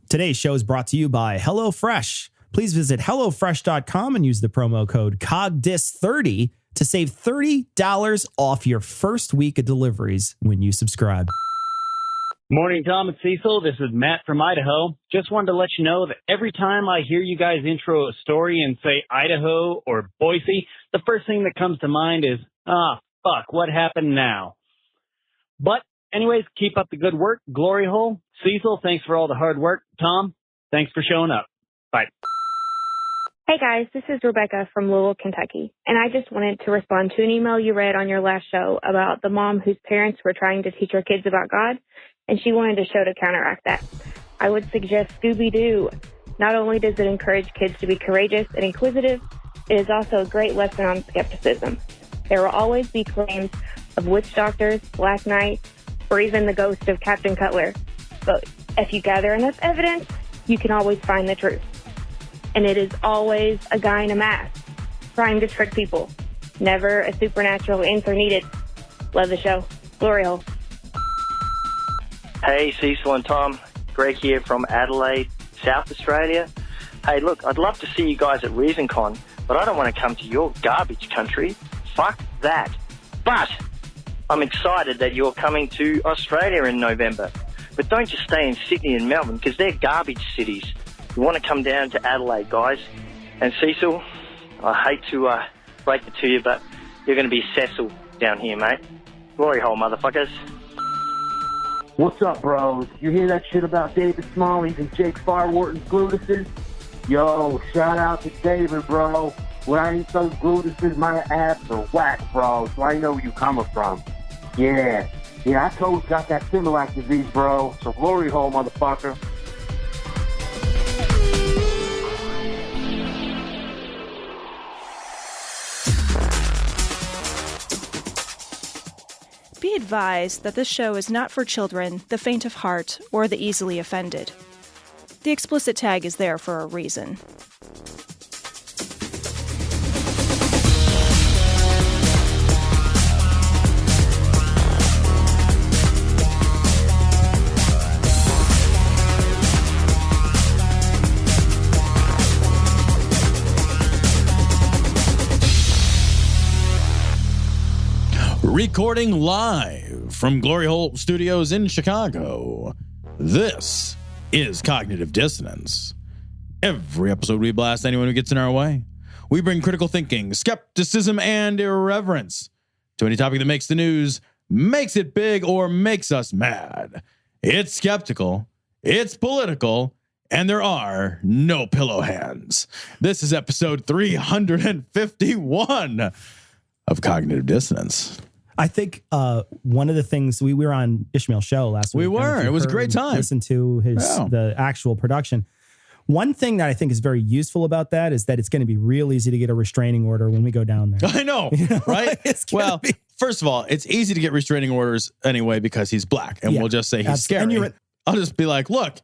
Today's show is brought to you by HelloFresh. Please visit HelloFresh.com and use the promo code COGDIS30 to save $30 off your first week of deliveries when you subscribe. Morning, Tom and Cecil. This is Matt from Idaho. Just wanted to let you know that every time I hear you guys intro a story and say Idaho or Boise, the first thing that comes to mind is, fuck, what happened now? But anyways, keep up the good work. Glory hole. Cecil, thanks for all the hard work. Tom, thanks for showing up. Bye. Hey guys, this is Rebecca from Louisville, Kentucky, and I just wanted to respond to an email you read on your last show about the mom whose parents were trying to teach her kids about God, and she wanted a show to counteract that. I would suggest Scooby-Doo. Not only does it encourage kids to be courageous and inquisitive, it is also a great lesson on skepticism. There will always be claims of witch doctors, Black Knights, or even the ghost of Captain Cutler. But if you gather enough evidence, you can always find the truth. And it is always a guy in a mask trying to trick people. Never a supernatural answer needed. Love the show. Glory hole. Hey, Cecil and Tom. Greg here from Adelaide, South Australia. Hey, look, I'd love to see you guys at ReasonCon, but I don't want to come to your garbage country. Fuck that. But I'm excited that you're coming to Australia in November. But don't just stay in Sydney and Melbourne, because they're garbage cities. You want to come down to Adelaide, guys. And Cecil, I hate to break it to you, but you're going to be Cecil down here, mate. Glory hole, motherfuckers. What's up, bros? You hear that shit about David Smalley's and Jake Farwarton's glutuses? Yo, shout out to David, bro. When I eat those glutuses, my abs are whack, bro, so I know where you coming from. Yeah, I totally got that Similac disease, bro, so glory hole, motherfucker. Be advised that this show is not for children, the faint of heart, or the easily offended. The explicit tag is there for a reason. Recording live from Glory Hole Studios in Chicago. This is Cognitive Dissonance. Every episode we blast anyone who gets in our way. We bring critical thinking, skepticism, and irreverence to any topic that makes the news, makes it big, or makes us mad. It's skeptical, it's political, and there are no pillow hands. This is episode 351 of Cognitive Dissonance. I think one of the things we were on Ishmael's show last week. We were. It was a great time. Listen to the actual production. One thing that I think is very useful about that is that it's going to be real easy to get a restraining order when we go down there. I know, right? Well, first of all, it's easy to get restraining orders anyway because he's black, and we'll just say he's scary. I'll just be like, look,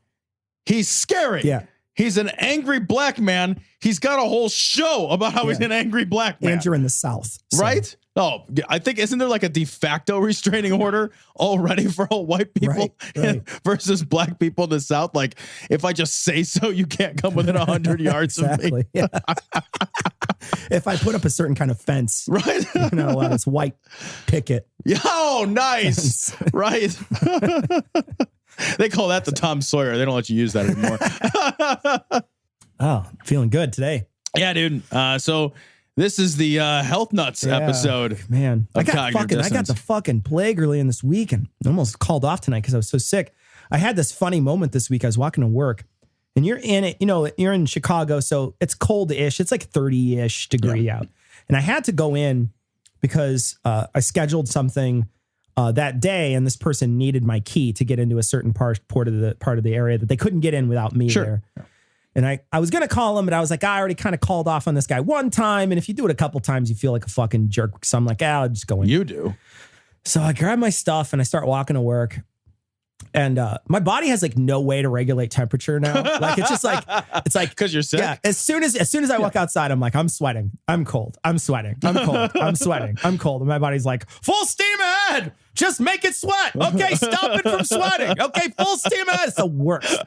he's scary. Yeah. He's an angry black man. He's got a whole show about how he's an angry black man. And you're in the South. So. Right? Oh, I think, isn't there like a de facto restraining order already for all white people right. versus black people in the South? Like, if I just say so, you can't come within 100 yards of me. Yeah. If I put up a certain kind of fence, right? This white picket. Oh, nice. Right. They call that the Tom Sawyer. They don't let you use that anymore. Oh, feeling good today. Yeah, dude. So this is the Health Nuts episode. Man, I got the fucking plague early in this week and almost called off tonight because I was so sick. I had this funny moment this week. I was walking to work and you're in it, you're in Chicago, so it's cold-ish. It's like 30-ish degree out. And I had to go in because I scheduled something that day, and this person needed my key to get into a certain part of the area that they couldn't get in without me there. Yeah. And I was going to call him, but I was like, I already kind of called off on this guy one time. And if you do it a couple times, you feel like a fucking jerk. So I'm like, I'll just go in. You do. So I grab my stuff and I start walking to work. And my body has like no way to regulate temperature now. Like it's like because you're sick. Yeah. As soon as I walk outside, I'm like, I'm sweating. I'm cold. I'm sweating. I'm cold. I'm sweating. I'm cold. And my body's like, full steam ahead. Just make it sweat. Okay, stop it from sweating. Okay, full steam ahead. It's the worst.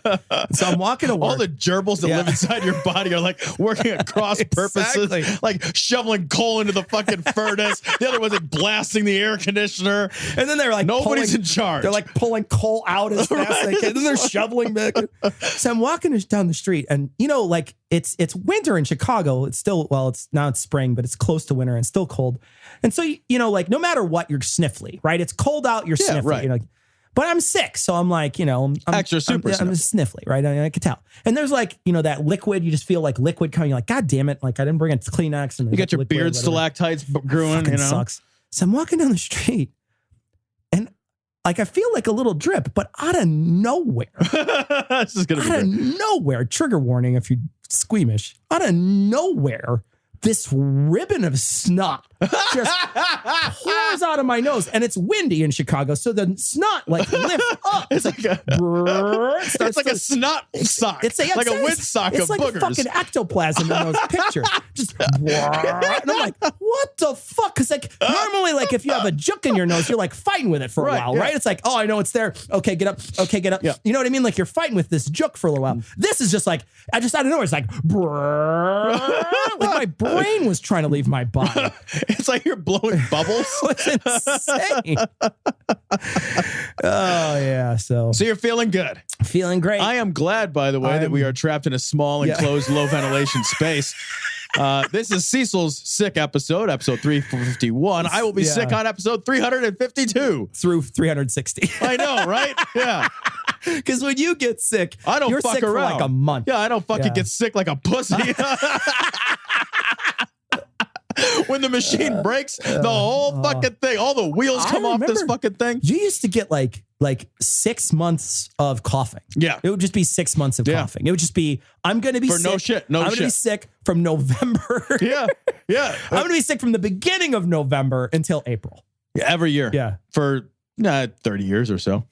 So I'm walking to work. All the gerbils that live inside your body are like working at cross purposes, like shoveling coal into the fucking furnace. The other one's like blasting the air conditioner. And then they're like, nobody's in charge. They're like pulling coal out as fast as they can. And then they're shoveling back. So I'm walking down the street, and like it's winter in Chicago. It's still, well, it's spring, but it's close to winter and still cold. And so, like no matter what, you're sniffly, right? It's cold out, you're sniffly. Right. But I'm sick, so I'm like, I'm extra super I'm sniffly, right? I can tell. And there's like, that liquid, you just feel like liquid coming. You're like, God damn it. Like I didn't bring a Kleenex. And you got your beard stalactites growing, sucks. So I'm walking down the street, and like I feel like a little drip, but out of nowhere. This is gonna be out of nowhere. Trigger warning if you're squeamish. Out of nowhere, this ribbon of snot just pours out of my nose, and it's windy in Chicago, so the snot like lifts up. It's like a snot sock. It's like a windsock of like boogers. It's like fucking ectoplasm in those pictures. Just and I'm like, what the fuck? Because like normally, like if you have a juk in your nose, you're like fighting with it for a while, right? It's like, oh, I know it's there. Okay, get up. Okay, get up. Yeah. You know what I mean? Like you're fighting with this juk for a little while. This is just like I just out of nowhere. It's like, like my brain was trying to leave my body. It's like you're blowing bubbles. It's insane. Oh yeah. So you're feeling good. Feeling great. I am glad, by the way, that we are trapped in a small, enclosed, low ventilation space. This is Cecil's sick episode 351. I will be sick on episode 352 through 360. I know, right? Yeah. Because when you get sick, I don't you're fuck sick around. for like a month. Yeah, I don't fucking get sick like a pussy. When the machine breaks, the whole fucking thing, all the wheels come off this fucking thing. You used to get like 6 months of coughing. Yeah. It would just be 6 months of coughing. It would just be, I'm going to be sick. I'm going to be sick from November. Yeah. I'm going to be sick from the beginning of November until April. Yeah, every year. Yeah. For 30 years or so.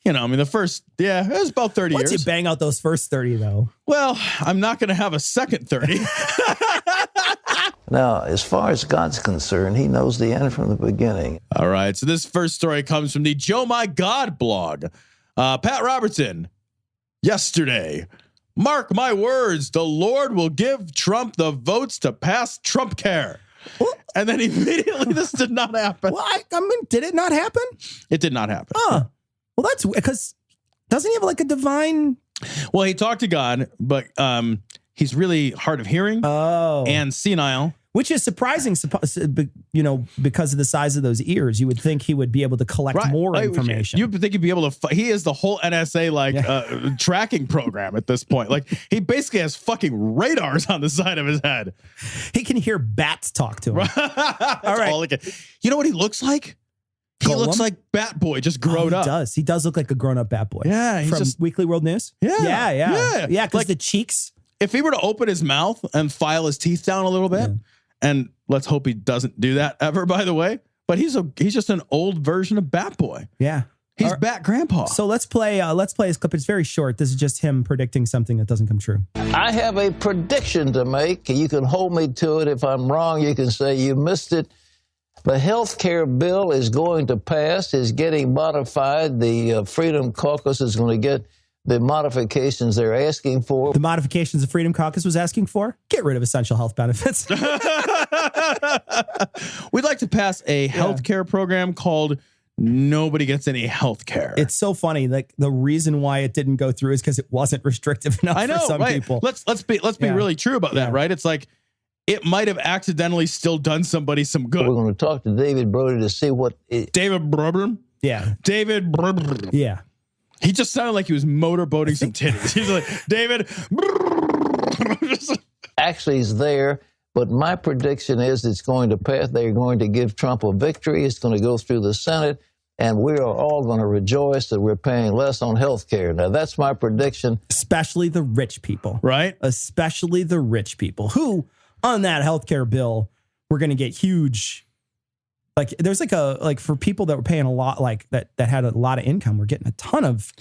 I mean, the first, it was about 30 years. Once you bang out those first 30, though. Well, I'm not going to have a second 30. Now, as far as God's concerned, he knows the end from the beginning. All right. So this first story comes from the Joe My God blog. Pat Robertson, yesterday. Mark my words, the Lord will give Trump the votes to pass Trumpcare. And then immediately this did not happen. Well, I mean, did it not happen? It did not happen. Well, that's because doesn't he have like a divine? Well, he talked to God, but he's really hard of hearing and senile. Which is surprising, because of the size of those ears. You would think he would be able to collect more information. You would think he'd be able to. He is the whole NSA tracking program at this point. Like he basically has fucking radars on the side of his head. He can hear bats talk to him. All right. You know what he looks like? He looks like Bat Boy, just grown up. He does. He does look like a grown-up Bat Boy. Yeah. From Weekly World News? Yeah. Because like the cheeks. If he were to open his mouth and file his teeth down a little bit, and let's hope he doesn't do that ever, by the way, but he's just an old version of Bat Boy. Yeah. He's Bat Grandpa. So let's play his clip. It's very short. This is just him predicting something that doesn't come true. I have a prediction to make. You can hold me to it. If I'm wrong, you can say you missed it. The health care bill is going to pass, is getting modified. The Freedom Caucus is going to get the modifications they're asking for. The modifications the Freedom Caucus was asking for? Get rid of essential health benefits. We'd like to pass a health care program called Nobody Gets Any Health Care. It's so funny. Like the reason why it didn't go through is because it wasn't restrictive enough for some people. Let's be really true about that, right? It's like it might have accidentally still done somebody some good. We're going to talk to David Brody to see what... David Brody? Yeah. David Brody. Yeah. He just sounded like he was motorboating some titties. He's like, David. Actually, he's there, but my prediction is it's going to pass. They're going to give Trump a victory. It's going to go through the Senate, and we are all going to rejoice that we're paying less on health care. Now, that's my prediction. Especially the rich people. Right? Especially the rich people who, on that health care bill, we're going to get huge... Like there's for people that were paying a lot, like that had a lot of income, we're getting a ton of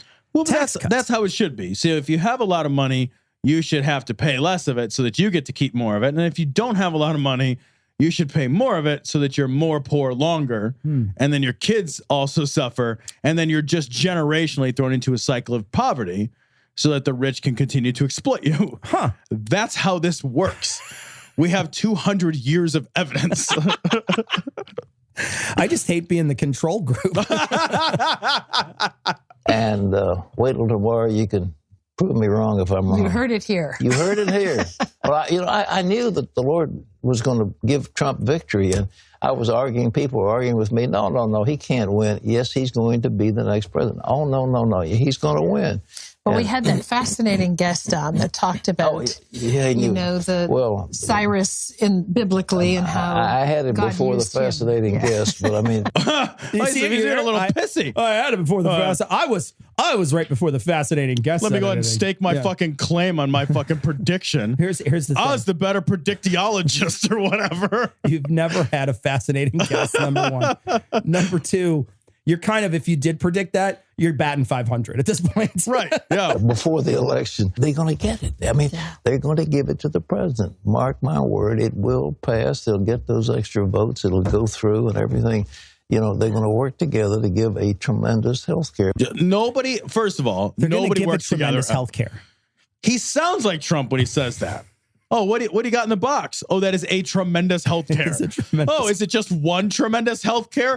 tax cuts. That's how it should be. So if you have a lot of money, you should have to pay less of it so that you get to keep more of it. And if you don't have a lot of money, you should pay more of it so that you're more poor longer. And then your kids also suffer. And then you're just generationally thrown into a cycle of poverty so that the rich can continue to exploit you. That's how this works. We have 200 years of evidence. I just hate being the control group. And wait till tomorrow, you can prove me wrong if I'm wrong. You heard it here. You heard it here. Well, I knew that the Lord was going to give Trump victory, and I was arguing. People were arguing with me. No, he can't win. Yes, he's going to be the next president. Oh, no, he's going to win. Well, we had that fascinating guest on that talked about, the Cyrus biblically and how I had it God before the fascinating guest, but I mean, he's getting a little pissy. I had it before the I was right before the fascinating guest. Let me go ahead and stake my fucking claim on my fucking prediction. Here's the thing. I was the better predictiologist or whatever. You've never had a fascinating guest, number one. Number two, you're kind of, if you did predict that, you're batting 500 at this point. Right. Yeah. Before the election, they're going to get it. I mean, they're going to give it to the president. Mark my word, it will pass. They'll get those extra votes. It'll go through and everything. They're going to work together to give a tremendous health care. Nobody, first of all, nobody works together. Tremendous health care. He sounds like Trump when he says that. Oh, what do you got in the box? Oh, that is a tremendous health care. Oh, is it just one tremendous health care?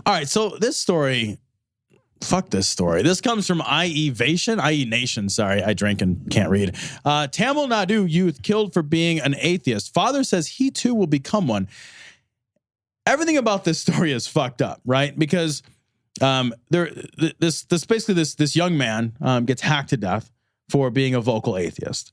All right, so this story, fuck this story. This comes from IE Nation. Sorry, I drink and can't read. Tamil Nadu youth killed for being an atheist. Father says he too will become one. Everything about this story is fucked up, right? Because this young man gets hacked to death for being a vocal atheist,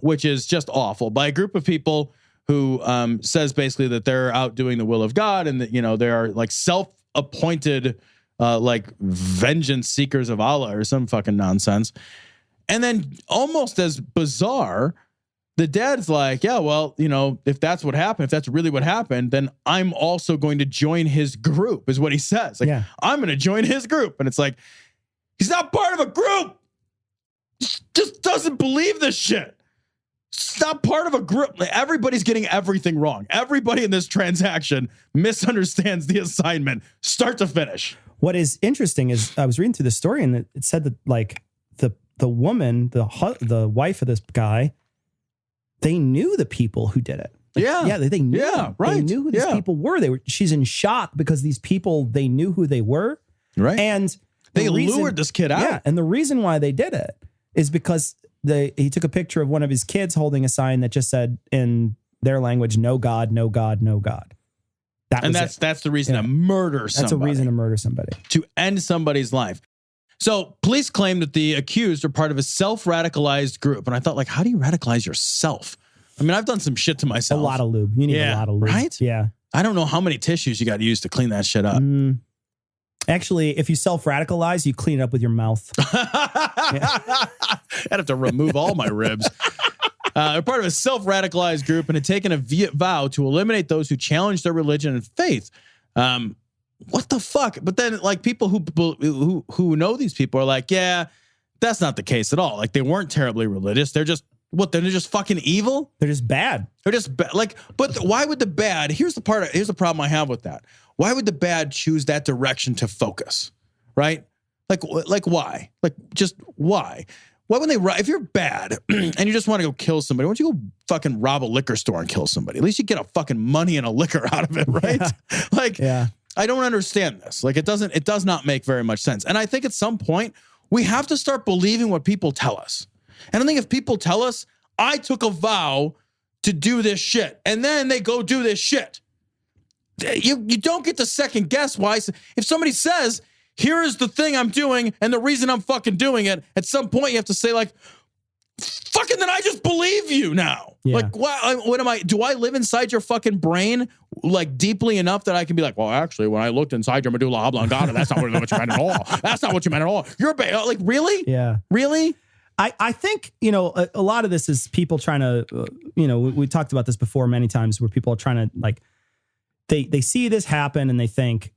which is just awful, by a group of people who says basically that they're out doing the will of God and that they are like self-appointed like vengeance seekers of Allah or some fucking nonsense. And then almost as bizarre, the dad's like, yeah, well, if that's what happened, if that's really what happened, then I'm also going to join his group, is what he says. Like, I'm going to join his group. And it's like, he's not part of a group. Just doesn't believe this shit. It's not part of a group. Everybody's getting everything wrong. Everybody in this transaction misunderstands the assignment, start to finish. What is interesting is I was reading through the story and it said that like the woman, the wife of this guy, they knew the people who did it. They knew. Yeah, right. They knew who these people were. She's in shock because these people, they knew who they were. Right. And they lured this kid out. Yeah. And the reason why they did it is because he took a picture of one of his kids holding a sign that just said in their language, no God, no God, no God. That's the reason to murder somebody. That's a reason to murder somebody. To end somebody's life. So police claim that the accused are part of a self-radicalized group. And I thought, like, how do you radicalize yourself? I mean, I've done some shit to myself. A lot of lube. You need a lot of lube. Right? Yeah. I don't know how many tissues you got to use to clean that shit up. Actually, if you self-radicalize, you clean it up with your mouth. I'd have to remove all my ribs. They're part of a self-radicalized group and had taken a vow to eliminate those who challenge their religion and faith. What the fuck? But then, like, people who know these people are like, yeah, that's not the case at all. Like, they weren't terribly religious. They're just they're just fucking evil. They're just bad. They're just like. But why would the bad? Here's the problem I have with that. Why would the bad choose that direction to focus? Right? Like why? Like, just why? Why would they? If you're bad and you just want to go kill somebody, why don't you go fucking rob a liquor store and kill somebody? At least you get a fucking money and a liquor out of it, right? Yeah. I don't understand this. Like, it does not make very much sense. And I think at some point we have to start believing what people tell us. And I think if people tell us, I took a vow to do this shit, and then they go do this shit, you don't get to second guess why. If somebody says, here is the thing I'm doing and the reason I'm fucking doing it, at some point you have to say, like, fucking then I just believe you now. Yeah. Like, what am I? Do I live inside your fucking brain like deeply enough that I can be like, well, actually, when I looked inside your medulla oblongata, that's not what you meant at all. That's not what you meant at all. You're like, really? Yeah. Really? I think, a lot of this is people trying to, we talked about this before many times where people are trying to like they see this happen and they think,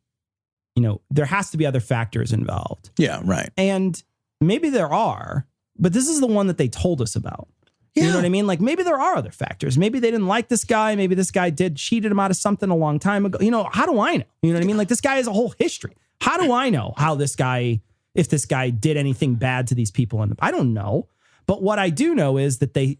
there has to be other factors involved. Yeah, right. And maybe there are, but this is the one that they told us about. Yeah. You know what I mean? Like maybe there are other factors. Maybe they didn't like this guy. Maybe this guy cheated him out of something a long time ago. How do I know? You know what I mean? Like this guy has a whole history. How do I know if this guy did anything bad to these people? And I don't know. But what I do know is that they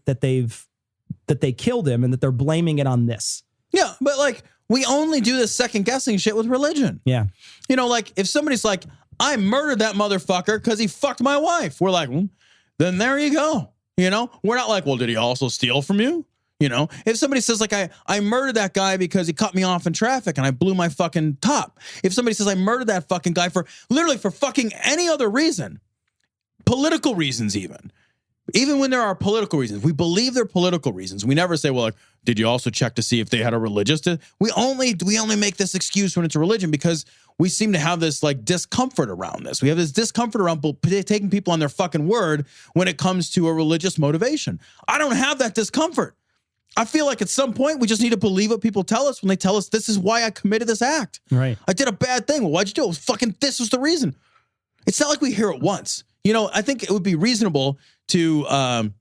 killed him and that they're blaming it on this. Yeah, but like we only do this second guessing shit with religion. Yeah. Like if somebody's like, I murdered that motherfucker because he fucked my wife. We're like, then there you go. We're not like, well, did he also steal from you? If somebody says like, I murdered that guy because he cut me off in traffic and I blew my fucking top. If somebody says I murdered that fucking guy for fucking any other reason, political reasons even when there are political reasons, we believe they're political reasons. We never say, well, like, did you also check to see if they had a religious? We only make this excuse when it's a religion because we seem to have this like discomfort around this. We have this discomfort around taking people on their fucking word when it comes to a religious motivation. I don't have that discomfort. I feel like at some point we just need to believe what people tell us when they tell us this is why I committed this act. Right. I did a bad thing. Well, why'd you do it? This was the reason. It's not like we hear it once. I think it would be reasonable to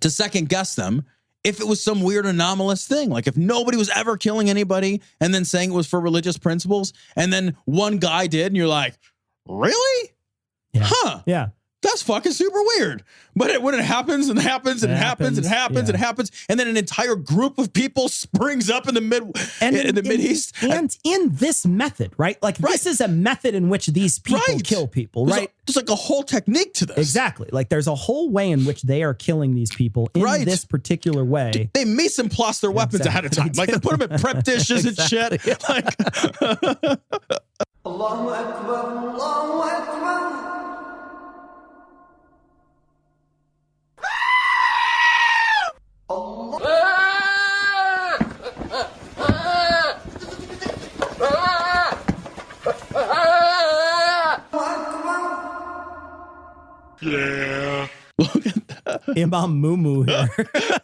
second guess them if it was some weird anomalous thing. Like if nobody was ever killing anybody and then saying it was for religious principles and then one guy did and you're like, really? Yeah. Huh. Yeah. That's fucking super weird. But when it happens and happens and happens and happens and happens, and then an entire group of people springs up in the Mideast. And in this method, right? Like this is a method in which these people kill people, right? There's like a whole technique to this. Exactly. Like there's a whole way in which they are killing these people in this particular way. They mise en place their weapons ahead of time. Like they put them in prep dishes and shit. Yeah. Like Allahu Akbar, Allahu Akbar. Yeah. Look at that. Imam Moo here.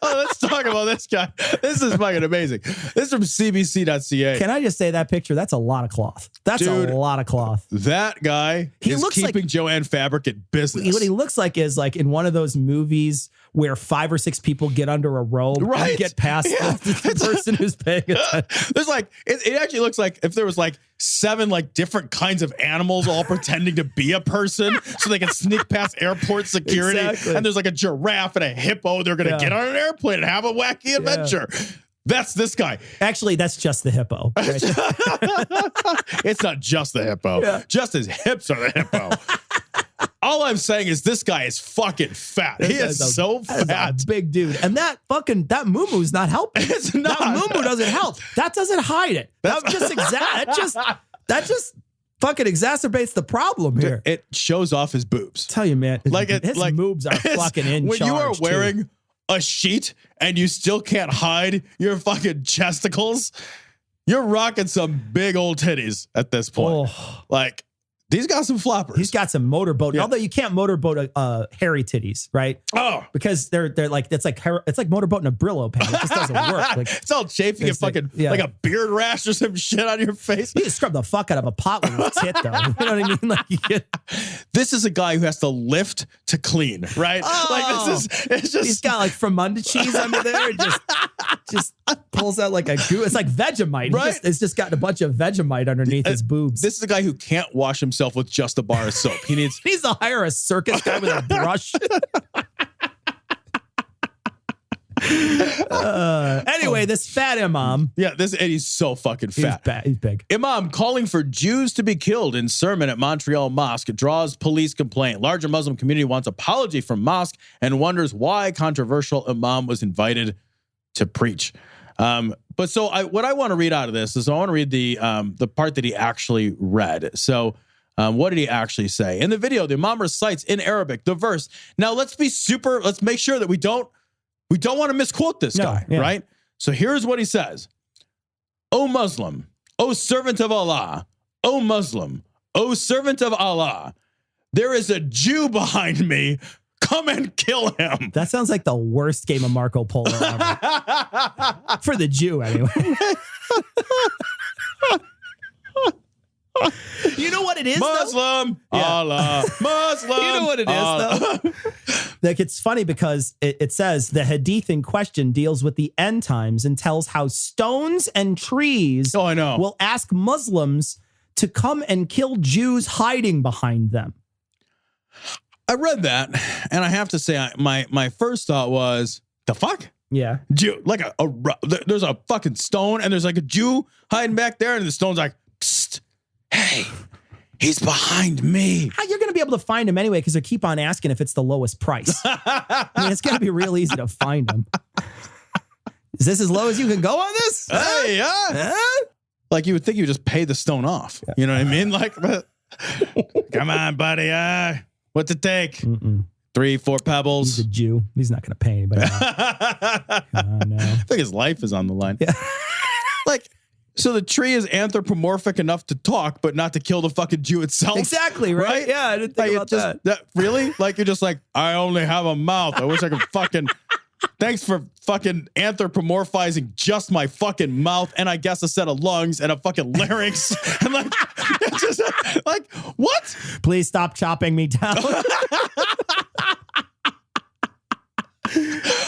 Let's talk about this guy. This is fucking amazing. This is from CBC.ca. Can I just say that picture? That's a lot of cloth. That's a lot of cloth. That guy is keeping Joanne Fabric at business. What he looks like is like in one of those movies where 5 or 6 people get under a robe and get past the person who's paying attention. There's like, it actually looks like if there was like 7 like different kinds of animals all pretending to be a person so they can sneak past airport security. Exactly. And there's like a giraffe and a hippo. They're going to get on an airplane and have a wacky adventure. That's this guy. Actually, that's just the hippo. Right? It's not just the hippo. Yeah. Just his hips are the hippo. All I'm saying is this guy is fucking fat. He is so fat. Big dude. And that moo-moo's not helping. It's not. That moo-moo doesn't help. That doesn't hide it. That just fucking exacerbates the problem here. It shows off his boobs. Tell you, man. His boobs are fucking in when charge. When you are wearing a sheet and you still can't hide your fucking chesticles, you're rocking some big old titties at this point. Oh. Like, he's got some floppers. He's got some motorboat. Yeah. Although you can't motorboat hairy titties, right? Oh, because they're like it's like motorboating a Brillo pad. It just doesn't work. Like, it's all chafing and fucking like a beard rash or some shit on your face. You just scrub the fuck out of a pot with a tit, though. You know what I mean? Like this is a guy who has to lift to clean, right? Oh, like it's just he's got like Fremunda cheese under there. And just pulls out like a goo. It's like Vegemite, right? It's just got a bunch of Vegemite underneath his boobs. This is a guy who can't wash himself with just a bar of soap. He needs to hire a circus guy with a brush. Anyway, this fat Imam. Yeah, and he's so fucking fat. He's big. Imam calling for Jews to be killed in sermon at Montreal mosque draws police complaint. Larger Muslim community wants apology from mosque and wonders why controversial Imam was invited to preach. But so what I want to read out of this is I want to read the part that he actually read. So what did he actually say? In the video, the Imam recites in Arabic the verse. Now let's make sure that we don't want to misquote this guy, right? So here's what he says. O Muslim, O servant of Allah, O Muslim, O servant of Allah, there is a Jew behind me. Come and kill him. That sounds like the worst game of Marco Polo ever. For the Jew, anyway. You know what it is, Muslim, though? Allah, Muslim. You know what it is, though? Like, it's funny because it says the hadith in question deals with the end times and tells how stones and trees will ask Muslims to come and kill Jews hiding behind them. I read that, and I have to say, my first thought was, the fuck? Yeah. Jew, like there's a fucking stone, and there's like a Jew hiding back there, and the stone's like, psst, hey, he's behind me. You're going to be able to find him anyway, because they keep on asking if it's the lowest price. I mean, it's going to be real easy to find him. Is this as low as you can go on this? Hey, yeah. Like, you would think you would just pay the stone off. You know what I mean? Like, come on, buddy. What's it take? 3-4 pebbles. He's a Jew. He's not going to pay anybody off. No. I think his life is on the line. Yeah. Like, so the tree is anthropomorphic enough to talk, but not to kill the fucking Jew itself. Exactly, right? Yeah, I didn't think about that. Really? Like, you're just like, I only have a mouth. I wish I could fucking... Thanks for fucking anthropomorphizing just my fucking mouth and I guess a set of lungs and a fucking larynx. And like, it's just like, what? Please stop chopping me down.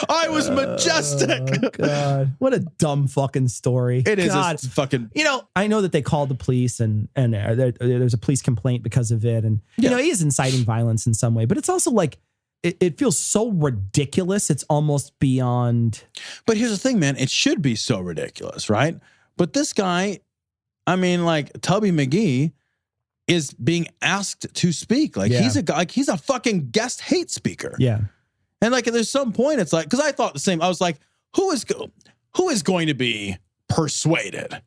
I was majestic. Oh, God. What a dumb fucking story. It is. God. It's fucking. You know, I know that they called the police and there's a police complaint because of it. And, you know, he is inciting violence in some way, but it's also like, it feels so ridiculous. It's almost beyond. But here's the thing, man. It should be so ridiculous, right? But this guy, I mean, like, Tubby McGee is being asked to speak. Like, he's a guy, like, he's a fucking guest hate speaker. Yeah. And like, there's some point, it's like, because I thought the same. I was like, who is going to be persuaded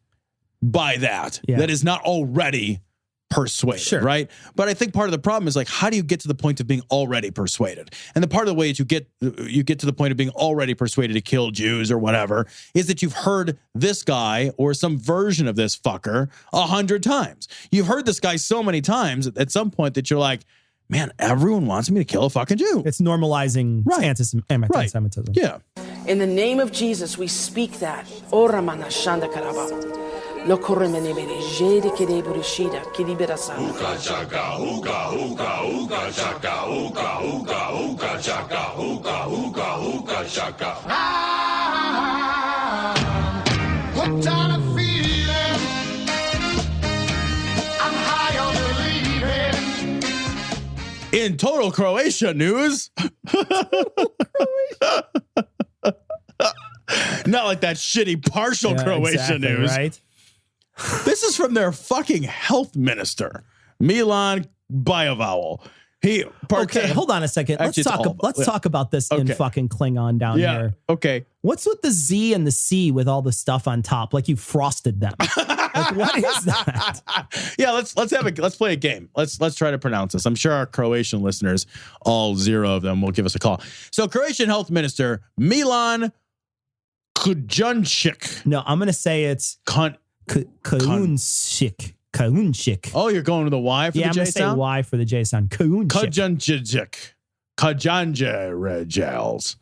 by that? Yeah. That is not already persuaded, right? But I think part of the problem is like, how do you get to the point of being already persuaded? And the part of the way that you get to the point of being already persuaded to kill Jews or whatever is that you've heard this guy or some version of this fucker 100 times. You've heard this guy so many times at some point that you're like, man, everyone wants me to kill a fucking Jew. It's normalizing anti-Semitism. Yeah. In the name of Jesus, we speak that. In total Croatia news. Not like that shitty partial Croatia news. Right? This is from their fucking health minister, Milan Bioval. Okay, hold on a second. Let's talk about this in fucking Klingon down here. Okay. What's with the Z and the C with all the stuff on top? Like you frosted them. Like, what is that? Yeah, let's play a game. Let's try to pronounce this. I'm sure our Croatian listeners, all 0 of them, will give us a call. So, Croatian health minister Milan Kujundžić. No, I'm going to say it's Kujundžić. Oh, you're going to the Y for the J sound? Yeah, I'm going to say Y for the J sound. Kujundžić. Kajanjarejals.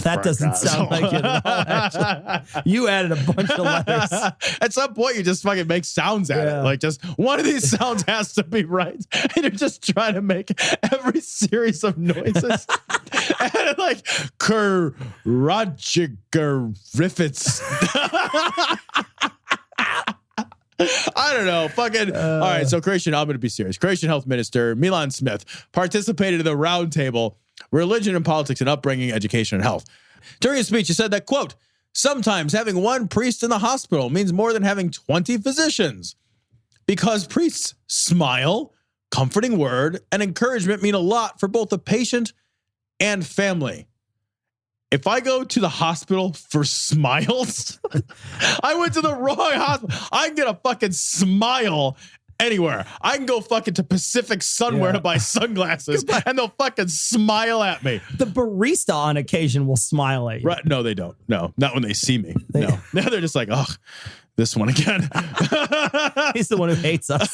That doesn't sound like it at all, actually. You added a bunch of letters. At some point, you just fucking make sounds at it. Like, just one of these sounds has to be right. And you're just trying to make every series of noises. And like, Kurrajigarifits. I don't know. Fucking. All right. So I'm going to be serious. Croatian health minister Milan Smith participated in the roundtable, Religion and Politics and Upbringing, Education and Health. During his speech, he said that, quote, sometimes having one priest in the hospital means more than having 20 physicians because priests smile, comforting word, and encouragement mean a lot for both the patient and family. If I go to the hospital for smiles, I went to the wrong hospital. I can get a fucking smile anywhere. I can go fucking to Pacific Sunwear to buy sunglasses and they'll fucking smile at me. The barista on occasion will smile at you. Right? No, they don't. No, not when they see me. No, they're just like, oh, this one again. He's the one who hates us.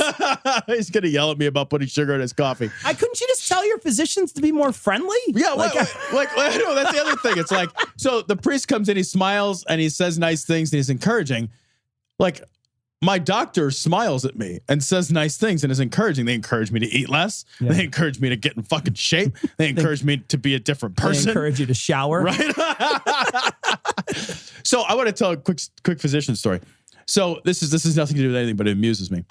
He's going to yell at me about putting sugar in his coffee. Couldn't you just tell your physicians to be more friendly? Yeah, no, that's the other thing. It's like, so the priest comes in, he smiles and he says nice things and he's encouraging. Like, my doctor smiles at me and says nice things and is encouraging. They encourage me to eat less. Yeah. They encourage me to get in fucking shape. They encourage me to be a different person. They encourage you to shower. Right? So I want to tell a quick physician story. So this is nothing to do with anything, but it amuses me.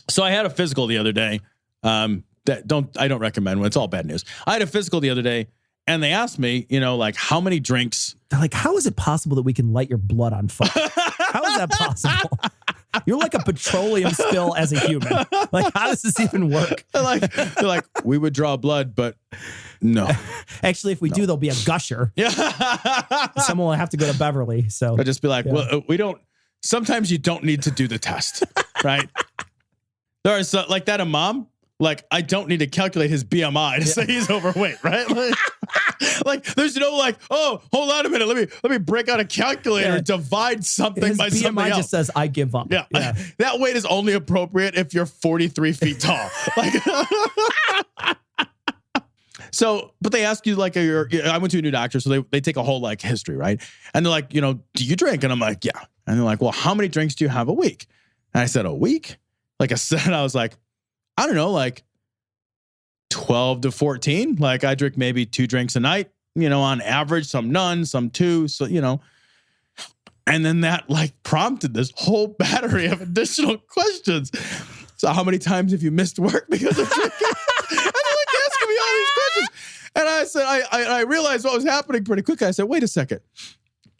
So I had a physical the other day. I don't recommend when it's all bad news. I had a physical the other day, and they asked me, like, how many drinks? They're like, how is it possible that we can light your blood on fire? How is that possible? You're like a petroleum spill as a human. Like, how does this even work? They're like, we would draw blood, but no. Actually, if we do, there'll be a gusher. Yeah. Someone will have to go to Beverly. So I'll just be like, well, we don't. Sometimes you don't need to do the test, right? There is like that Imam. Like, I don't need to calculate his BMI to say he's overweight, right? Like there's no oh, hold on a minute. Let me break out a calculator and divide something his by BMI something else. Just says, I give up. Yeah. That weight is only appropriate if you're 43 feet tall. So, but they ask you I went to a new doctor, so they take a whole history, right? And they're like, do you drink? And I'm like, yeah. And they're like, well, how many drinks do you have a week? And I said, a week? Like I said, I was like, I don't know, 12 to 14. I drink maybe 2 drinks a night, on average, some none, some 2. So, and then that prompted this whole battery of additional questions. So how many times have you missed work because of drinking? And they're asking me all these questions. And I said, I realized what was happening pretty quickly. I said, wait a second.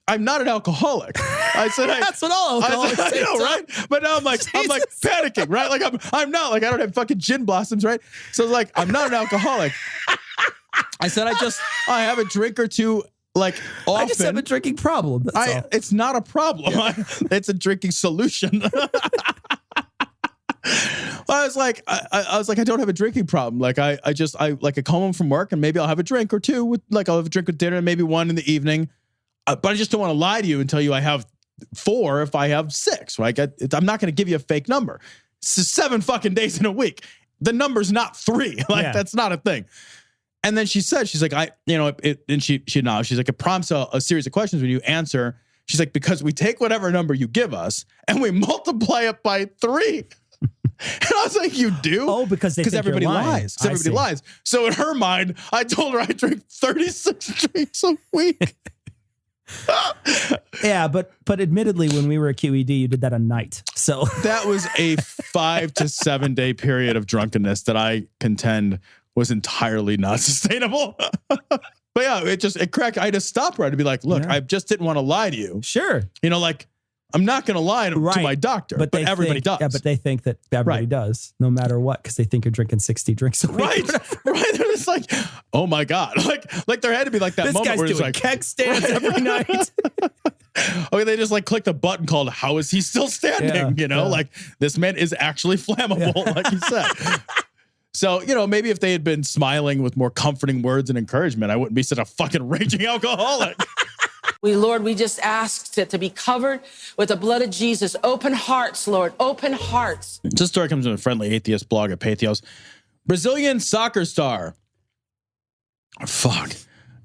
I'm not an alcoholic. I said, that's what all alcoholics say. I know, right? But now I'm panicking, right? I'm not I don't have fucking gin blossoms, right? So it's I'm not an alcoholic. I said, I have a drink or two, often. I just have a drinking problem. It's not a problem. Yeah. It's a drinking solution. I was like, I don't have a drinking problem. I come home from work and maybe I'll have a drink or two with I'll have a drink with dinner and maybe one in the evening. But I just don't want to lie to you and tell you I have 4 if I have 6. Right? I'm not going to give you a fake number. It's 7 fucking days in a week. The number's not 3. That's not a thing. And then she's like, and she acknowledged, she's like, it prompts a series of questions when you answer. She's like, because we take whatever number you give us and we multiply it by 3. And I was like, you do? Oh, because everybody lies. Everybody lies. So in her mind, I told her I drink 36 drinks a week. Yeah, but admittedly, when we were at QED, you did that a night. So that was a 5 to 7 day period of drunkenness that I contend was entirely not sustainable. But yeah, it cracked. I had to stop her. I had to be like, look, I just didn't want to lie to you. Sure. I'm not going to lie to my doctor, but everybody does. Yeah, but they think that everybody does, no matter what, because they think you're drinking 60 drinks a week. Right. They're just like, oh my God. Like there had to be that this moment where it's like keg stands every night. Okay, they just clicked a button called "How is he still standing?" This man is actually flammable, like you said. So, maybe if they had been smiling with more comforting words and encouragement, I wouldn't be such a fucking raging alcoholic. Lord, we just asked it to be covered with the blood of Jesus. Open hearts, Lord, open hearts. This story comes from a friendly atheist blog at Patheos. Brazilian soccer star.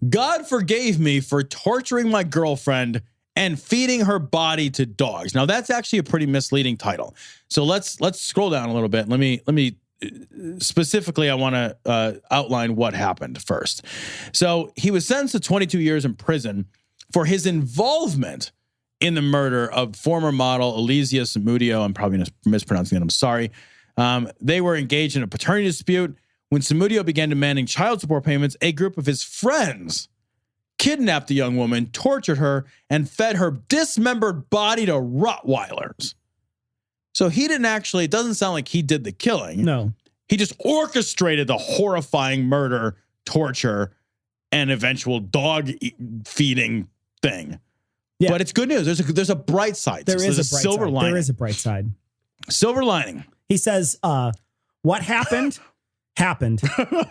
God forgave me for torturing my girlfriend and feeding her body to dogs. Now, that's actually a pretty misleading title. So let's scroll down a little bit. Let me specifically, I want to outline what happened first. So he was sentenced to 22 years in prison for his involvement in the murder of former model Elysius Samudio. I'm probably mispronouncing it. I'm sorry. They were engaged in a paternity dispute. When Samudio began demanding child support payments, a group of his friends kidnapped the young woman, tortured her, and fed her dismembered body to Rottweilers. So he didn't actually, it doesn't sound like he did the killing. No. He just orchestrated the horrifying murder, torture, and eventual dog feeding thing. Yeah. But it's good news. There's a bright side. There's a silver lining. There is a bright side. Silver lining. He says, what happened? Happened.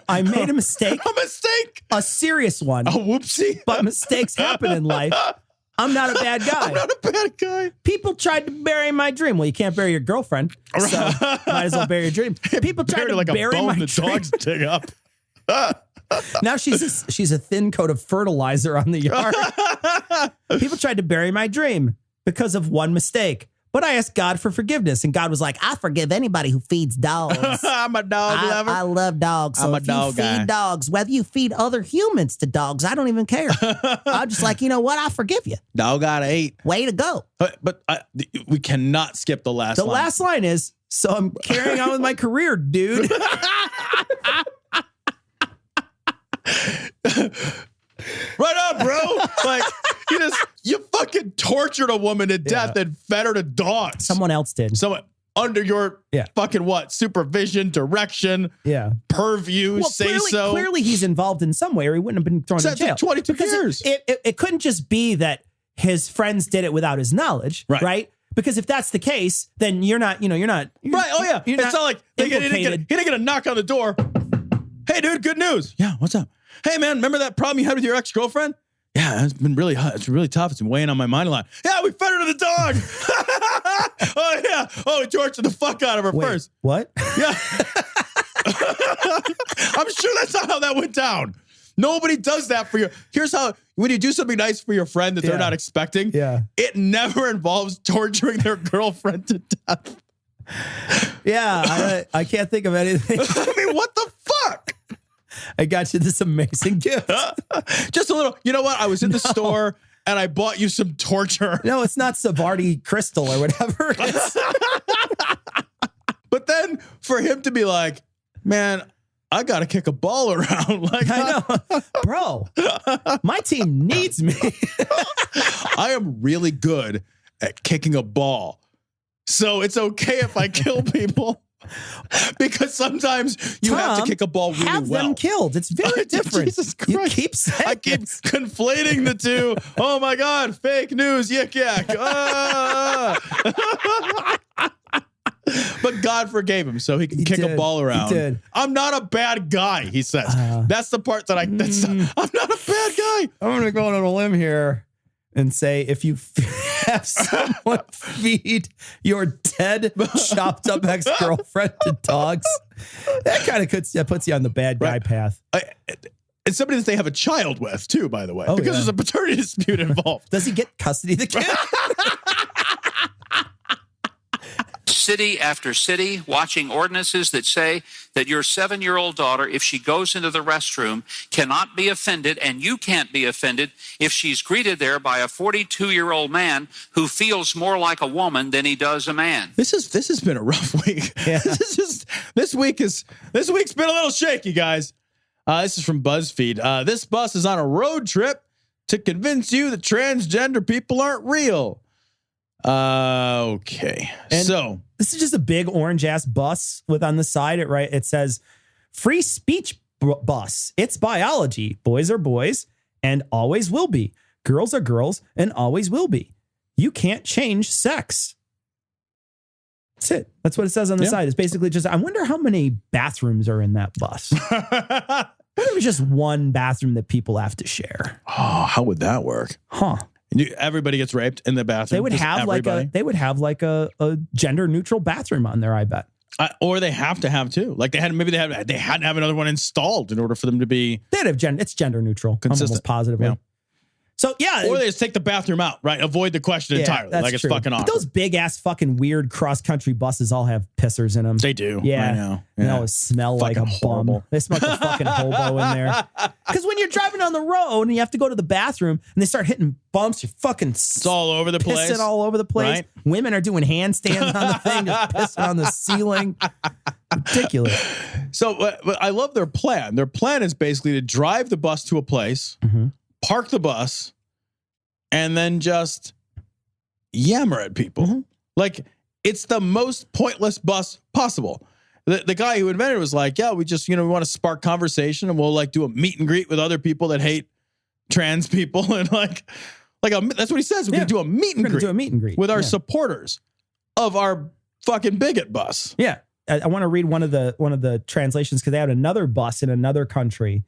I made a mistake. A mistake. A serious one. A whoopsie. But mistakes happen in life. I'm not a bad guy. I'm not a bad guy. People tried to bury my dream. Well, you can't bury your girlfriend, so might as well bury your dream. People tried to bury my dream. Dogs dig up. Now she's a thin coat of fertilizer on the yard. People tried to bury my dream because of one mistake, But I asked God for forgiveness, and God was like, I forgive anybody who feeds dogs. I'm a dog lover. I love dogs. So I'm a if dog you guy. feed dogs, whether you feed other humans to dogs, I don't even care. I'm just like, you know what? I forgive you. Dog got 8. Way to go. But we cannot skip the last line. The last line is, so I'm carrying on with my career, dude. Right on, bro. Like, you fucking tortured a woman to death and fed her to dogs. Someone else did. Someone under your fucking what? Supervision, direction, purview, Clearly he's involved in some way or he wouldn't have been thrown in jail. 22 years. It couldn't just be that his friends did it without his knowledge, right? Because if that's the case, then you're not. Right. Oh, yeah. It's not like he didn't get a knock on the door. Hey, dude, good news. Yeah, what's up? Hey, man, remember that problem you had with your ex-girlfriend? Yeah, it's been really hot. It's really tough. It's been weighing on my mind a lot. Yeah, we fed her to the dog. Oh, yeah. Oh, we tortured the fuck out of her first. What? Yeah. I'm sure that's not how that went down. Nobody does that for you. Here's how, when you do something nice for your friend that they're not expecting, it never involves torturing their girlfriend to death. Yeah, I can't think of anything. I mean, what the fuck? I got you this amazing gift. Just a little, you know what? I was in the store and I bought you some torture. No, it's not Savardi crystal or whatever it is. But then for him to be like, man, I got to kick a ball around. Like, I know. Bro, my team needs me. I am really good at kicking a ball. So it's okay if I kill people. Because sometimes you have to kick a ball really have well. Them killed. It's very different. Jesus Christ. You keep saying I keep conflating the two. Oh my God, fake news, yik yak. But God forgave him, so he can kick a ball around. He did. I'm not a bad guy, he says. That's the part that I'm not a bad guy. I'm going to go on a limb here and say, if you have someone feed your dead, chopped up ex-girlfriend to dogs, that kind of puts you on the bad guy path. It's somebody that they have a child with, too, by the way, because there's a paternity dispute involved. Does he get custody of the kid? City after city, watching ordinances that say that your 7-year-old daughter, if she goes into the restroom, cannot be offended, and you can't be offended if she's greeted there by a 42-year-old man who feels more like a woman than he does a man. This has been a rough week. Yeah. This week's been a little shaky, guys. This is from BuzzFeed. This bus is on a road trip to convince you that transgender people aren't real. Okay. And so this is just a big orange ass bus with on the side. It says free speech bus. It's biology. Boys are boys and always will be. Girls are girls and always will be. You can't change sex. That's it. That's what it says on the side. It's basically just, I wonder how many bathrooms are in that bus. What if it was just one bathroom that people have to share? Oh, how would that work? Huh. Everybody gets raped in the bathroom. They would have like a gender neutral bathroom on there, I bet. Or they have to have two. Like they had to have another one installed in order for them to be. It's gender neutral, consistent, almost positively. Yeah. So yeah, or they just take the bathroom out, right? Avoid the question entirely. Like it's fucking awesome. Those big ass fucking weird cross country buses all have pissers in them. They do. Yeah, I know. Yeah. They always smell fucking like a horrible. bum. They smell like a fucking hobo in there. Because when you're driving down the road and you have to go to the bathroom and they start hitting bumps, you're fucking it's all over the place. Pissing all over the place. Right? Women are doing handstands on the thing, just pissing on the ceiling. Ridiculous. So I love their plan. Their plan is basically to drive the bus to a place, park the bus, and then just yammer at people. Mm-hmm. Like, it's the most pointless bus possible. The guy who invented it was like, yeah, we just, we want to spark conversation and we'll like do a meet and greet with other people that hate trans people. And that's what he says. We're going to do a meet and greet with our supporters of our fucking bigot bus. Yeah. I want to read one of the translations because they had another bus in another country.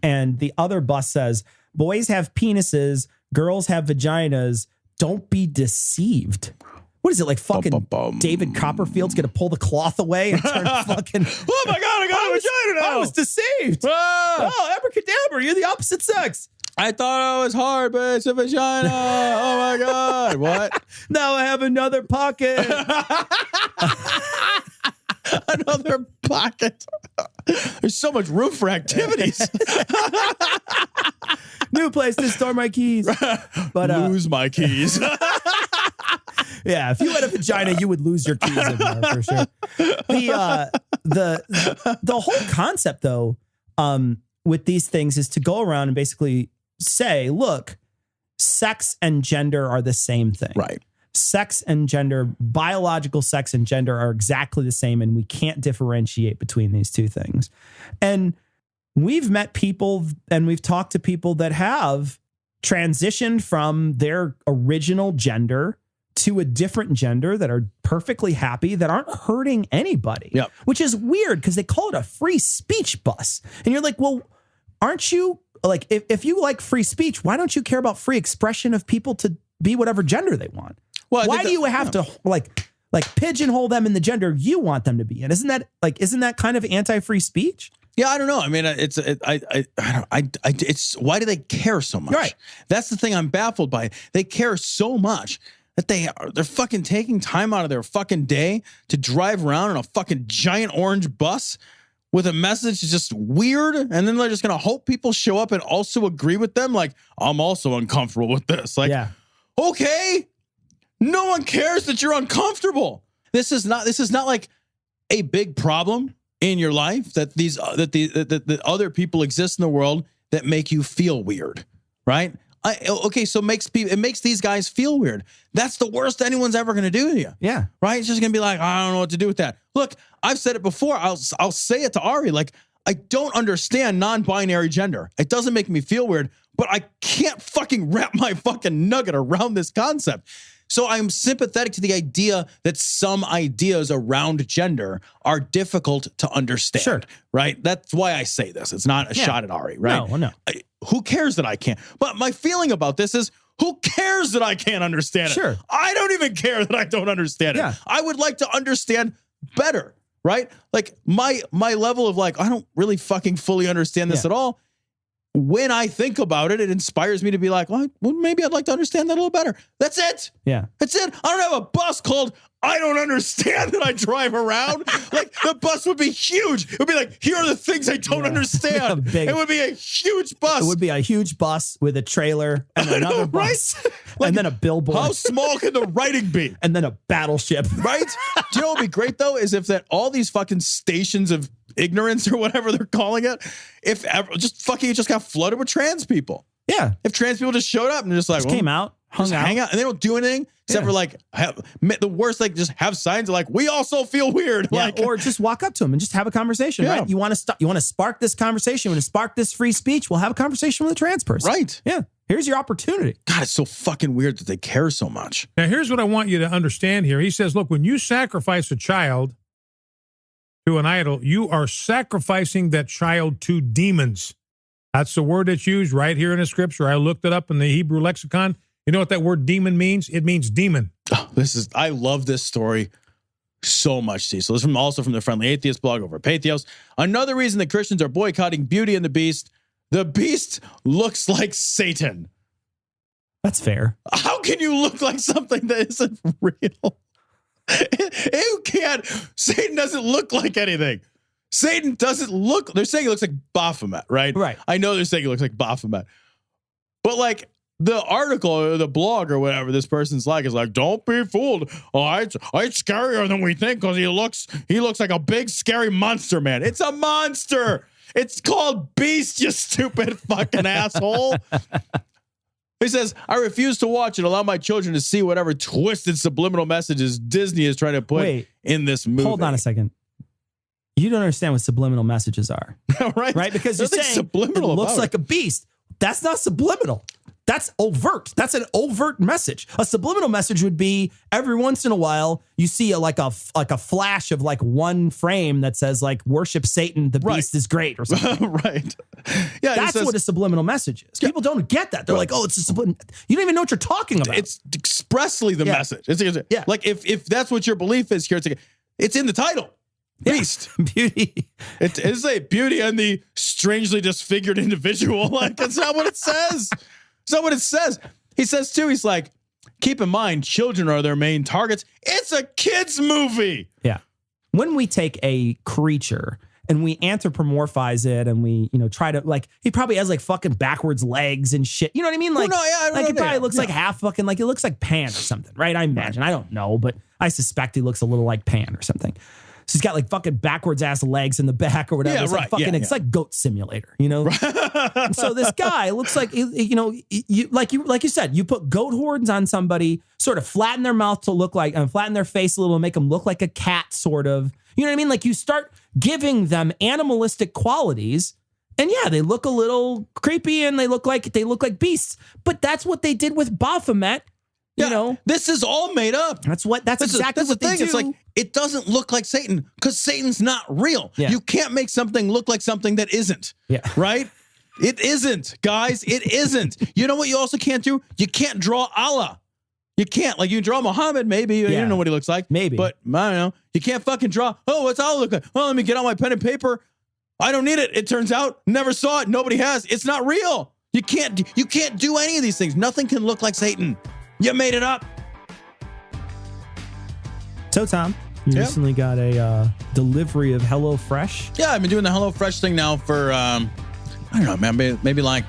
And the other bus says, boys have penises, girls have vaginas. Don't be deceived. What is it, like fucking David Copperfield's going to pull the cloth away and turn fucking... Oh my God, I got a vagina now. I was deceived. Oh, abracadabra, you're the opposite sex. I thought it was hard, but it's a vagina. Oh my God. What? Now I have another pocket. Another pocket. There's so much room for activities. New place to store my keys. But lose my keys. Yeah, if you had a vagina, you would lose your keys in there for sure. The whole concept, though, with these things is to go around and basically say, look, sex and gender are the same thing. Right. Sex and gender, biological sex and gender are exactly the same, and we can't differentiate between these two things. And we've met people and we've talked to people that have transitioned from their original gender to a different gender that are perfectly happy, that aren't hurting anybody, which is weird because they call it a free speech bus. And you're like, well, aren't you like, if you like free speech, why don't you care about free expression of people to be whatever gender they want? Well, why do you have to like pigeonhole them in the gender you want them to be in? Isn't that kind of anti-free speech? Yeah, I don't know. I mean, it's why do they care so much? Right. That's the thing I'm baffled by. They care so much that they're fucking taking time out of their fucking day to drive around in a fucking giant orange bus with a message that's just weird, and then they're just gonna hope people show up and also agree with them. Like, I'm also uncomfortable with this. Like, okay. No one cares that you're uncomfortable. This is not like a big problem in your life that that other people exist in the world that make you feel weird, right? So it makes these guys feel weird. That's the worst anyone's ever going to do to you. Yeah. Right? It's just going to be like, I don't know what to do with that. Look, I've said it before. I'll say it to Ari. Like, I don't understand non-binary gender. It doesn't make me feel weird, but I can't fucking wrap my fucking nugget around this concept. So I'm sympathetic to the idea that some ideas around gender are difficult to understand. Sure. Right? That's why I say this. It's not a shot at Ari, right? No. Who cares that I can't? But my feeling about this is, who cares that I can't understand it? Sure. I don't even care that I don't understand it. I would like to understand better, right? Like my level of like, I don't really fucking fully understand this at all. When I think about it, it inspires me to be like, well, maybe I'd like to understand that a little better. That's it. Yeah. That's it. I don't have a bus called I Don't Understand that I drive around. Like, the bus would be huge. It would be like, here are the things I don't understand. It would be a huge bus. It would be a huge bus with a trailer and another bus. Like, and then a billboard. How small can the writing be? And then a battleship. Right? Do you know what would be great, though, is if that all these fucking stations of ignorance or whatever they're calling it, if ever, just got flooded with trans people. Yeah. If trans people just showed up and just like, came out, hung out, and they don't do anything except for like the worst, like just have signs like, we also feel weird. Yeah, like, or just walk up to them and just have a conversation, right? You want to spark this conversation, you want to spark this free speech, we'll have a conversation with a trans person. Right. Yeah. Here's your opportunity. God, it's so fucking weird that they care so much. Now, here's what I want you to understand here. He says, look, when you sacrifice a child to an idol, you are sacrificing that child to demons. That's the word that's used right here in the scripture. I looked it up in the Hebrew lexicon. You know what that word demon means? It means demon. Oh, I love this story so much, Cecil. This is also from the Friendly Atheist blog over at Patheos. Another reason that Christians are boycotting Beauty and the Beast looks like Satan. That's fair. How can you look like something that isn't real? You can't. Satan doesn't look like anything. Satan doesn't look. They're saying he looks like Baphomet, right? Right. I know they're saying he looks like Baphomet, but like the article or the blog or whatever this person's like is like, don't be fooled. Oh, it's scarier than we think because he looks like a big scary monster, man. It's a monster. It's called Beast, you stupid fucking asshole. He says, I refuse to watch and allow my children to see whatever twisted subliminal messages Disney is trying to put in this movie. Hold on a second. You don't understand what subliminal messages are. Right? Because you're saying subliminal, it looks like a beast. That's not subliminal. That's overt. That's an overt message. A subliminal message would be every once in a while you see a flash of like one frame that says like worship Satan, the beast is great or something. Right. Yeah, that's what a subliminal message is. People don't get that. They're like, oh, it's a subliminal. You don't even know what you're talking about. It's expressly the message. It's like if that's what your belief is here, it's in the title. Beast. Beauty. It is a beauty and the strangely disfigured individual. Like, that's not what it says. It's not what it says. He says, too, he's like, keep in mind, children are their main targets. It's a kid's movie. Yeah. When we take a creature and we anthropomorphize it and we, try to, like, he probably has like fucking backwards legs and shit. You know what I mean? Like, he probably looks like half fucking, like, it looks like Pan or something, right? I imagine. I don't know, but I suspect he looks a little like Pan or something. So he's got like fucking backwards ass legs in the back or whatever. Yeah, it's like fucking, it's like Goat Simulator, And so this guy looks like, like you said, you put goat horns on somebody, sort of flatten their mouth to look like, and flatten their face a little, make them look like a cat, sort of. You know what I mean? Like you start giving them animalistic qualities, and yeah, they look a little creepy and they look like beasts. But that's what they did with Baphomet. This is all made up. That's exactly what they do. It's like, it doesn't look like Satan because Satan's not real. Yeah. You can't make something look like something that isn't. Yeah. Right? It isn't, guys. It isn't. You know what you also can't do? You can't draw Allah. You can't. Like, you can draw Muhammad, maybe. You don't know what he looks like. Maybe. But I don't know. You can't fucking draw, what's Allah look like? Oh, let me get out my pen and paper. I don't need it. It turns out, never saw it. Nobody has. It's not real. You can't do any of these things. Nothing can look like Satan. You made it up. So, Tom, you recently got a delivery of HelloFresh. Yeah, I've been doing the HelloFresh thing now for, I don't know, man, maybe like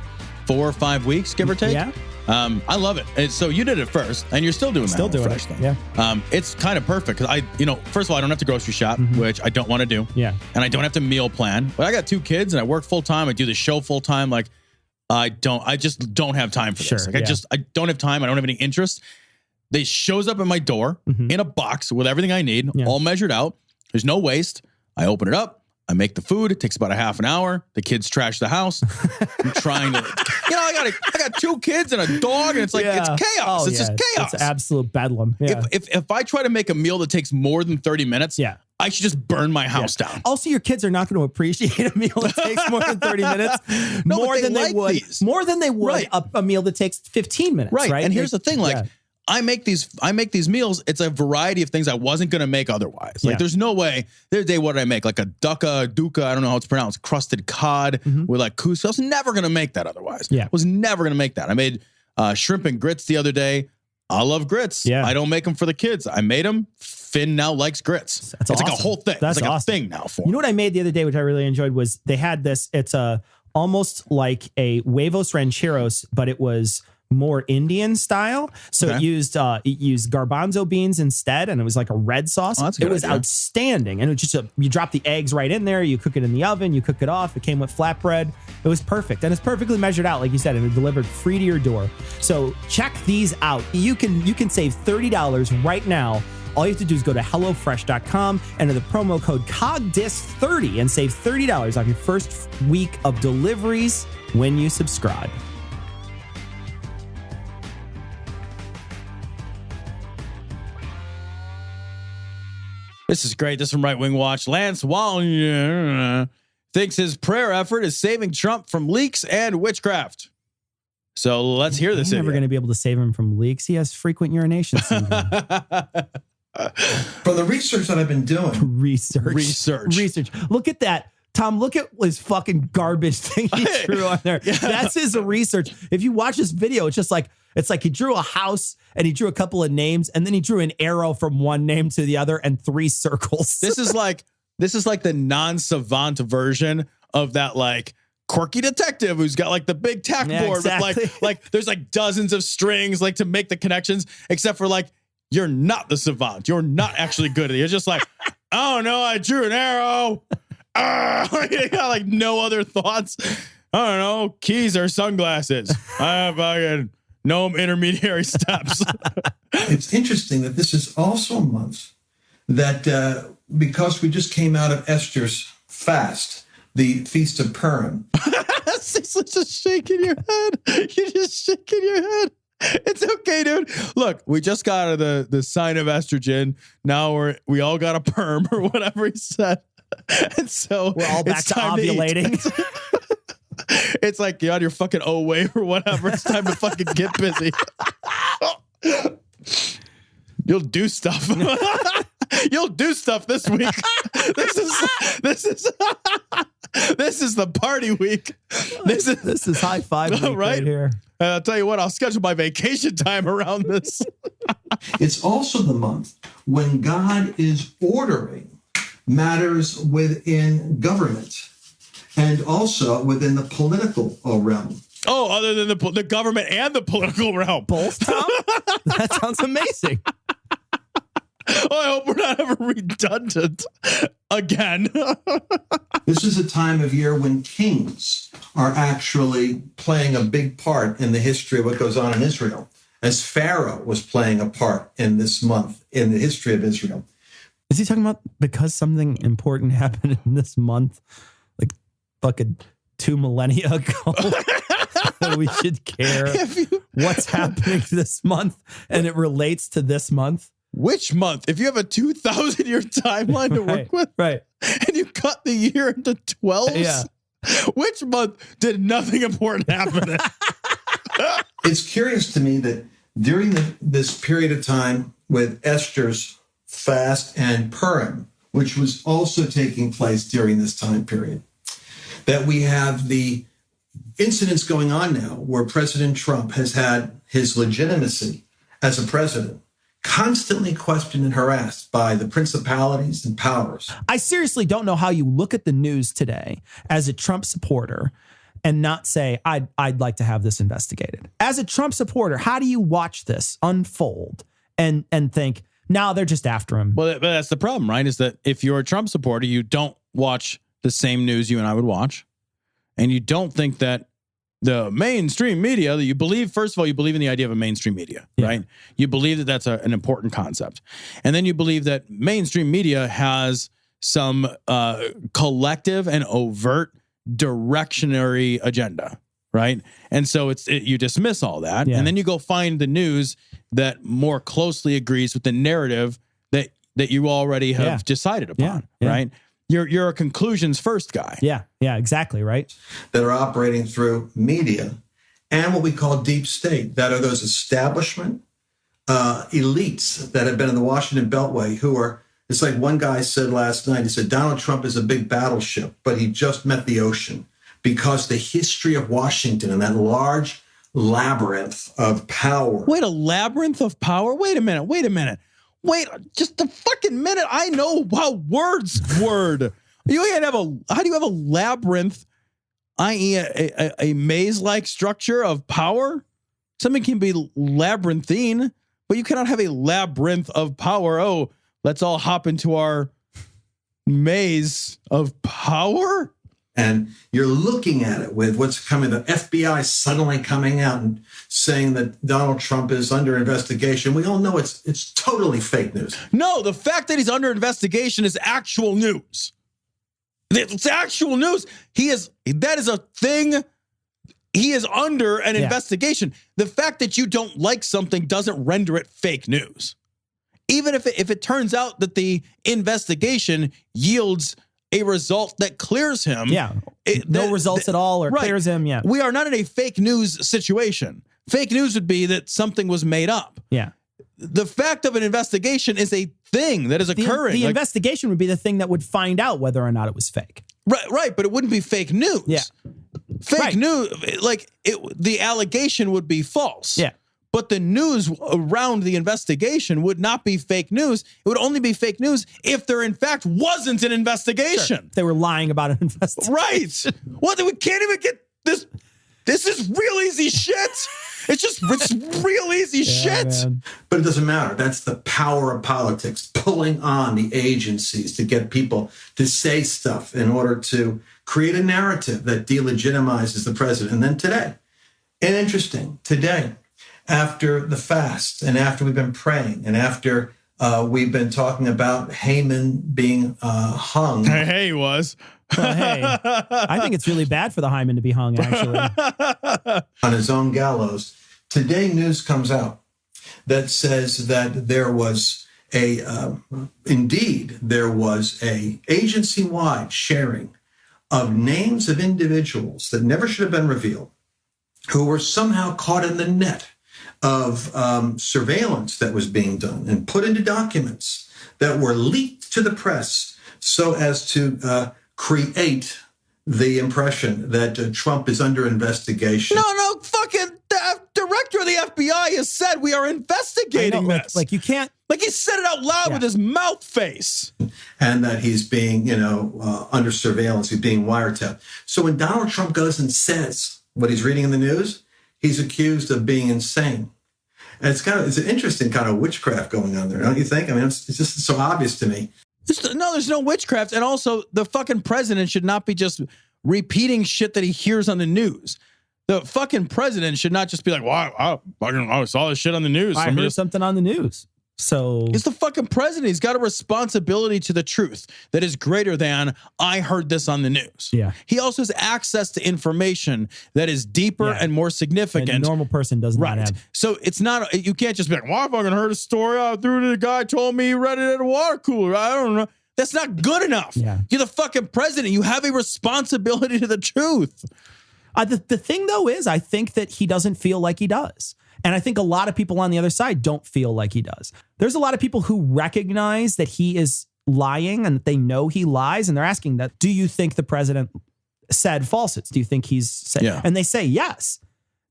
4 or 5 weeks, give or take. Yeah. I love it. And so you did it first, and you're still doing that. Still doing it. Thing. Yeah. It's kind of perfect because first of all, I don't have to grocery shop, which I don't want to do. Yeah. And I don't have to meal plan. But I got 2 kids, and I work full time. I do the show full time. Like, I just don't have time for this. Like, I don't have time. I don't have any interest. They shows up at my door in a box with everything I need, all measured out. There's no waste. I open it up. I make the food. It takes about a half an hour. The kids trash the house. I'm trying to, I got 2 kids and a dog, and it's like, it's chaos. It's just chaos. It's absolute bedlam. Yeah. If I try to make a meal that takes more than 30 minutes, I should just burn my house down. Also, your kids are not going to appreciate a meal that takes more than 30 minutes. More than they would a meal that takes 15 minutes. Right. And here's the thing, I make these meals. It's a variety of things I wasn't going to make otherwise. Like, there's no way. The other day, what did I make? Like a duca, I don't know how it's pronounced, crusted cod with like couscous. I was never going to make that otherwise. Yeah. I was never going to make that. I made shrimp and grits the other day. I love grits. Yeah. I don't make them for the kids. I made them. Finn now likes grits. It's awesome. Like a whole thing. That's like awesome. A thing now for him. You know what I made the other day, which I really enjoyed, was they had this. It's almost like a huevos rancheros, but it was more Indian style. So it used garbanzo beans instead, and it was like a red sauce. Oh, it was outstanding. And it was just you drop the eggs right in there, you cook it in the oven, you cook it off. It came with flatbread. It was perfect. And it's perfectly measured out, like you said, and it delivered free to your door. So check these out. You can save $30 right now. All you have to do is go to HelloFresh.com, enter the promo code COGDIS30 and save $30 off your first week of deliveries when you subscribe. This is great. This is from Right Wing Watch. Lance Wallnau thinks his prayer effort is saving Trump from leaks and witchcraft. So let's hear this. You're never going to be able to save him from leaks. He has frequent urination syndrome. From the research that I've been doing. Research. Look at that. Tom, look at his fucking garbage thing he drew on there. Yeah. That's his research. If you watch this video, it's like he drew a house and he drew a couple of names and then he drew an arrow from one name to the other and 3 circles. This is like the non-savant version of that like quirky detective who's got like the big tack board exactly. with like there's like dozens of strings like to make the connections, except for like you're not the savant. You're not actually good at it. You're just like, oh no, I drew an arrow. You got like no other thoughts. I don't know, keys or sunglasses. I have fucking no intermediary steps. It's interesting that this is also a month that because we just came out of Esther's fast, the Feast of Purim. Cecil's just shaking your head. You're just shaking your head. It's okay, dude. Look, we just got out of the sign of estrogen. Now we all got a perm or whatever he said. And so we're all back to ovulating. It's like you're on your fucking O wave or whatever. It's time to fucking get busy. You'll do stuff. You'll do stuff this week. This is the party week. This is high five week right here. I'll tell you what, I'll schedule my vacation time around this. It's also the month when God is ordering matters within government and also within the political realm. Oh, other than the government and the political realm. Both, Tom? That sounds amazing. Oh, I hope we're not ever redundant again. This is a time of year when kings are actually playing a big part in the history of what goes on in Israel, as Pharaoh was playing a part in this month in the history of Israel. Is he talking about because something important happened in this month, like fucking 2 millennia ago? We should care what's happening this month, and it relates to this month. Which month? If you have a 2,000-year timeline to work with, right, and you cut the year into 12s, yeah. Which month did nothing important happen in? It's curious to me that during this period of time with Esther's fast and Purim, which was also taking place during this time period, that we have the incidents going on now where President Trump has had his legitimacy as a president constantly questioned and harassed by the principalities and powers. I seriously don't know how you look at the news today as a Trump supporter and not say, I'd like to have this investigated. As a Trump supporter, how do you watch this unfold and think, no, they're just after him? Well, but that's the problem, right? Is that if you're a Trump supporter, you don't watch the same news you and I would watch. And you don't think that the mainstream media that you believe, first of all, you believe in the idea of a mainstream media, right? You believe that that's an important concept. And then you believe that mainstream media has some collective and overt directionary agenda, right? And so you dismiss all that. And then you go find the news that more closely agrees with the narrative that you already have decided upon, right? You're a conclusions first guy. Yeah, exactly, right? That are operating through media and what we call deep state, that are those establishment elites that have been in the Washington Beltway who are, it's like one guy said last night, he said, Donald Trump is a big battleship, but he just met the ocean because the history of Washington and that large labyrinth of power. Wait, a labyrinth of power? Wait a minute. Wait, just a fucking minute. I know how words word. How do you have a labyrinth, i.e. a maze-like structure of power? Something can be labyrinthine, but you cannot have a labyrinth of power. Oh, let's all hop into our maze of power. And you're looking at it with what's coming, the FBI suddenly coming out and saying that Donald Trump is under investigation. We all know it's totally fake news. No, the fact that he's under investigation is actual news. It's actual news. That is a thing. He is under an investigation. The fact that you don't like something doesn't render it fake news. Even if it turns out that the investigation yields a result that clears him. Yeah. No results at all or clears him. Yeah. We are not in a fake news situation. Fake news would be that something was made up. Yeah. The fact of an investigation is a thing that is occurring. The investigation would be the thing that would find out whether or not it was fake. Right. But it wouldn't be fake news. Yeah. Fake news, the allegation would be false. Yeah. But the news around the investigation would not be fake news. It would only be fake news if there, in fact, wasn't an investigation. Sure. They were lying about an investigation. Right. Well, we can't even get this. This is real easy shit. It's real easy shit. Man. But it doesn't matter. That's the power of politics, pulling on the agencies to get people to say stuff in order to create a narrative that delegitimizes the president. And then today, and interesting, today, after the fast and after we've been praying and after we've been talking about Haman being hung. Hey, he was. Well, hey, I think it's really bad for the hymen to be hung, actually. On his own gallows. Today, news comes out that says that there was indeed, there was a agency-wide sharing of names of individuals that never should have been revealed, who were somehow caught in the net of surveillance that was being done and put into documents that were leaked to the press so as to create the impression that Trump is under investigation. No, fucking the director of the FBI has said we are investigating this. Like you can't. Like he said it out loud with his mouth face. And that he's being, under surveillance, he's being wiretapped. So when Donald Trump goes and says what he's reading in the news, he's accused of being insane. And it's an interesting kind of witchcraft going on there, don't you think? I mean, it's just so obvious to me. There's no witchcraft. And also, the fucking president should not be just repeating shit that he hears on the news. The fucking president should not just be like, wow, I saw this shit on the news. I heard something on the news. So he's the fucking president. He's got a responsibility to the truth that is greater than I heard this on the news. Yeah. He also has access to information that is deeper and more significant. And a normal person does not have. So it's not, you can't just be like, well, I fucking heard a story. I threw it to the guy, told me he read it at a water cooler. I don't know. That's not good enough. Yeah. You're the fucking president. You have a responsibility to the truth. The thing, though, is I think that he doesn't feel like he does. And I think a lot of people on the other side don't feel like he does. There's a lot of people who recognize that he is lying and that they know he lies. And they're asking that, do you think the president said falsehoods? Do you think he's said? Yeah. And they say, yes.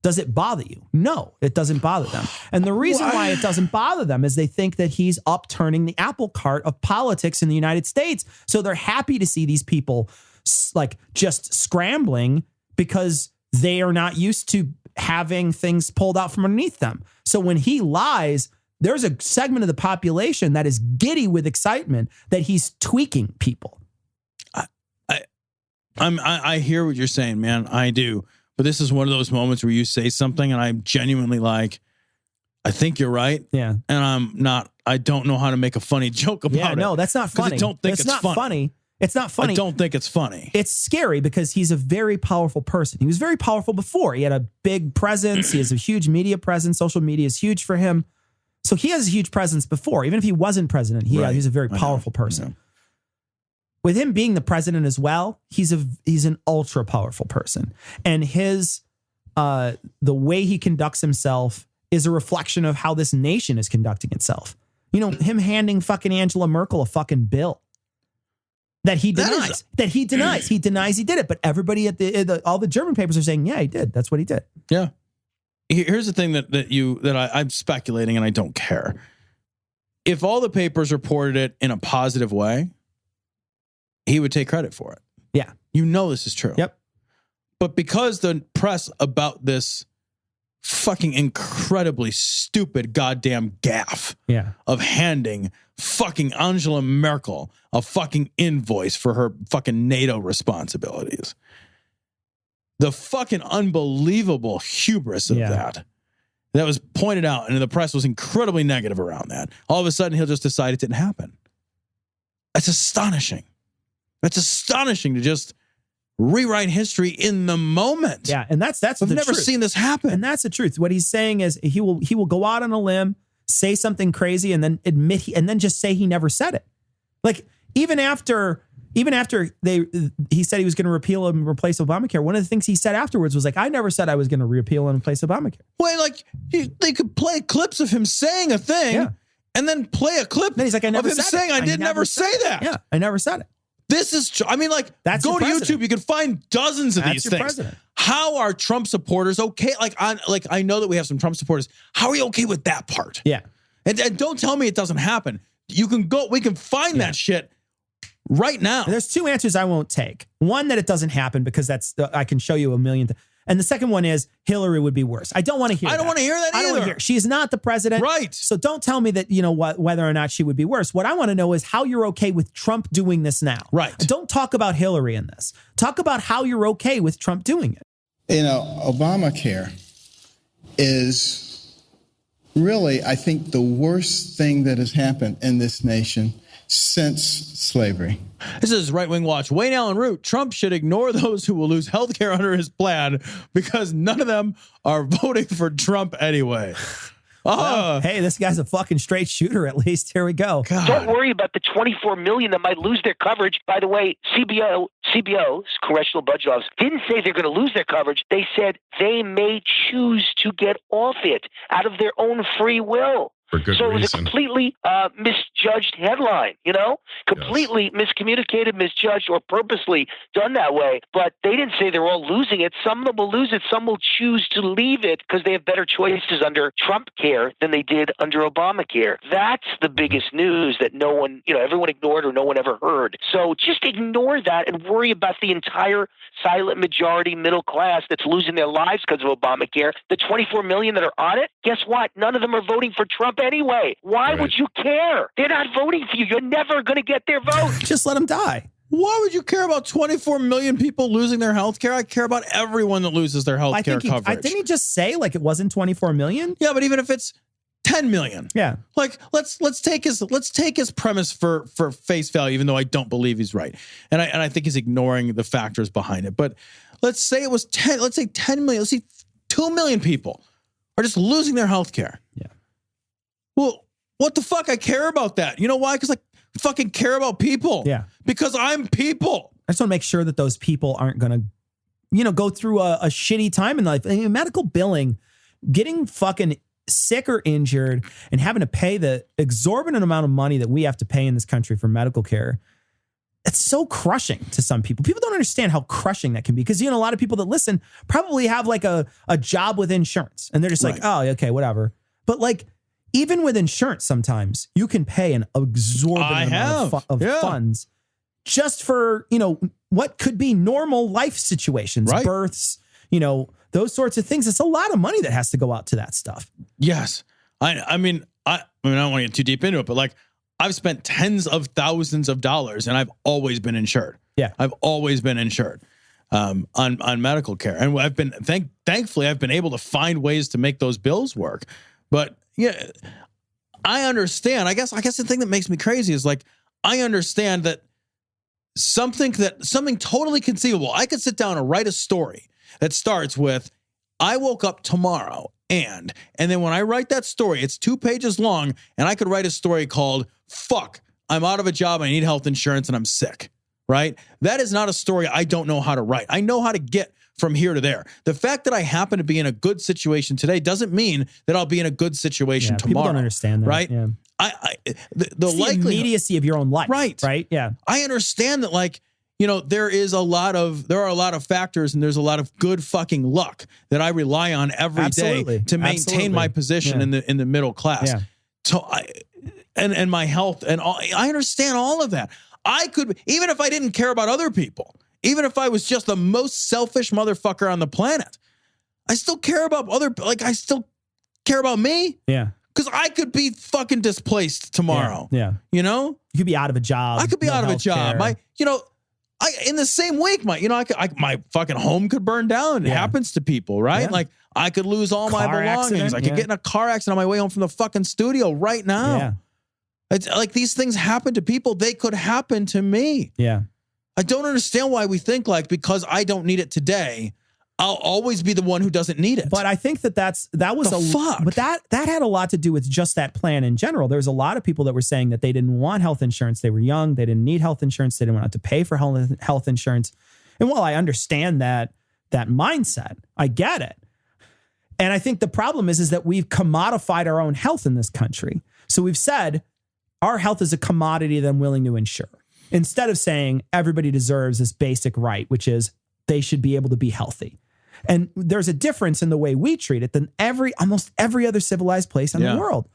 Does it bother you? No, it doesn't bother them. And the reason why it doesn't bother them is they think that he's upturning the apple cart of politics in the United States. So they're happy to see these people like just scrambling because they are not used to having things pulled out from underneath them. So when he lies, there's a segment of the population that is giddy with excitement that he's tweaking people. I hear what you're saying, man. I do. But this is one of those moments where you say something and I'm genuinely like, I think you're right. Yeah. And I don't know how to make a funny joke about it. Yeah, no, that's not funny. I don't think it's not funny. It's not funny. I don't think it's funny. It's scary because he's a very powerful person. He was very powerful before. He had a big presence. He has a huge media presence. Social media is huge for him. So he has a huge presence before. Even if he wasn't president, he's a very powerful person. With him being the president as well, he's an ultra powerful person. And his the way he conducts himself is a reflection of how this nation is conducting itself. You know, him handing fucking Angela Merkel a fucking bill. That he denies. He denies he did it. But everybody at all the German papers are saying, yeah, he did. That's what he did. Yeah. Here's the thing that I'm speculating and I don't care. If all the papers reported it in a positive way, he would take credit for it. Yeah. You know this is true. Yep. But because the press about this fucking incredibly stupid goddamn gaffe of handing fucking Angela Merkel a fucking invoice for her fucking NATO responsibilities. The fucking unbelievable hubris of that was pointed out, and the press was incredibly negative around that. All of a sudden, he'll just decide it didn't happen. That's astonishing. That's astonishing to just rewrite history in the moment. Yeah, and that's I've never seen this happen. And that's the truth. What he's saying is he will go out on a limb, say something crazy, and then admit and then just say he never said it. Like even after he said he was going to repeal and replace Obamacare, one of the things he said afterwards was like, I never said I was going to repeal and replace Obamacare. Well, like they could play clips of him saying a thing and then play a clip then he's like, I never of him said saying it. I did never say that. Yeah, I never said it. This is, I mean, like, that's go to president. YouTube. You can find dozens of these things. President. How are Trump supporters okay? I know that we have some Trump supporters. How are you okay with that part? Yeah. And don't tell me it doesn't happen. We can find that shit right now. There's two answers I won't take. One, that it doesn't happen because I can show you a million. And the second one is Hillary would be worse. I don't want to hear that. I don't want to hear that either. I don't want to hear. She's not the president. Right. So don't tell me that, whether or not she would be worse. What I want to know is how you're okay with Trump doing this now. Right. Don't talk about Hillary in this. Talk about how you're okay with Trump doing it. Obamacare is really, I think, the worst thing that has happened in this nation since slavery. This is Right Wing Watch. Allyn Root. Trump should ignore those who will lose health care under his plan because none of them are voting for Trump anyway. Well, hey, this guy's a fucking straight shooter, at least. Here we go. God. Don't worry about the 24 million that might lose their coverage. By the way, CBO's Congressional Budget Office didn't say they're going to lose their coverage. They said they may choose to get off it out of their own free will. For good so it was reason. a completely misjudged headline, completely miscommunicated, misjudged, or purposely done that way. But they didn't say they're all losing it. Some of them will lose it. Some will choose to leave it because they have better choices under Trumpcare than they did under Obamacare. That's the biggest news that no one, everyone ignored or no one ever heard. So just ignore that and worry about the entire silent majority middle class that's losing their lives because of Obamacare. The 24 million that are on it, guess what? None of them are voting for Trump anyway. Why would you care? They're not voting for you. You're never going to get their vote. Just let them die. Why would you care about 24 million people losing their health care? I care about everyone that loses their health care coverage. Didn't he just say like it wasn't 24 million? Yeah, but even if it's 10 million. Yeah. Like let's take his premise for face value, even though I don't believe he's right. And I think he's ignoring the factors behind it. But let's say it was 10 million. Let's see 2 million people are just losing their health care. Yeah. Well, what the fuck? I care about that. You know why? Because I fucking care about people. Yeah. Because I'm people. I just want to make sure that those people aren't going to, go through a shitty time in life. I mean, medical billing, getting fucking sick or injured and having to pay the exorbitant amount of money that we have to pay in this country for medical care. It's so crushing to some people. People don't understand how crushing that can be because, a lot of people that listen probably have like a job with insurance and they're just like, oh, okay, whatever. But like, even with insurance, sometimes you can pay an exorbitant amount of funds just for, what could be normal life situations, births, those sorts of things. It's a lot of money that has to go out to that stuff. Yes. I mean, I don't want to get too deep into it, but like I've spent tens of thousands of dollars and I've always been insured. Yeah. I've always been insured on medical care. And I've been, thankfully, I've been able to find ways to make those bills work. But yeah, I understand. I guess the thing that makes me crazy is like, I understand that something totally conceivable. I could sit down and write a story that starts with, I woke up tomorrow and then when I write that story, it's 2 pages long and I could write a story called, fuck, I'm out of a job. I need health insurance and I'm sick, right? That is not a story I don't know how to write. I know how to get from here to there. The fact that I happen to be in a good situation today doesn't mean that I'll be in a good situation tomorrow. People don't understand that, right? Yeah. The immediacy of your own life, right? Yeah, I understand that, like, there are a lot of factors and there's a lot of good fucking luck that I rely on every day to maintain my position in the middle class. Yeah. So and my health and all, I understand all of that. I could, even if I didn't care about other people, even if I was just the most selfish motherfucker on the planet, I still care about I still care about me. Yeah. Because I could be fucking displaced tomorrow. Yeah. You could be out of a job. I could be out of a job. In the same week, my fucking home could burn down. It happens to people, right? Yeah. Like I could lose all my belongings. I could get in a car accident on my way home from the fucking studio right now. Yeah. It's like these things happen to people. They could happen to me. Yeah. I don't understand why we think like, because I don't need it today, I'll always be the one who doesn't need it. But I think that had a lot to do with just that plan in general. There's a lot of people that were saying that they didn't want health insurance. They were young. They didn't need health insurance. They didn't want to pay for health insurance. And while I understand that mindset, I get it. And I think the problem is that we've commodified our own health in this country. So we've said our health is a commodity that I'm willing to insure. Instead of saying everybody deserves this basic right, which is they should be able to be healthy. And there's a difference in the way we treat it than almost every other civilized place in the world.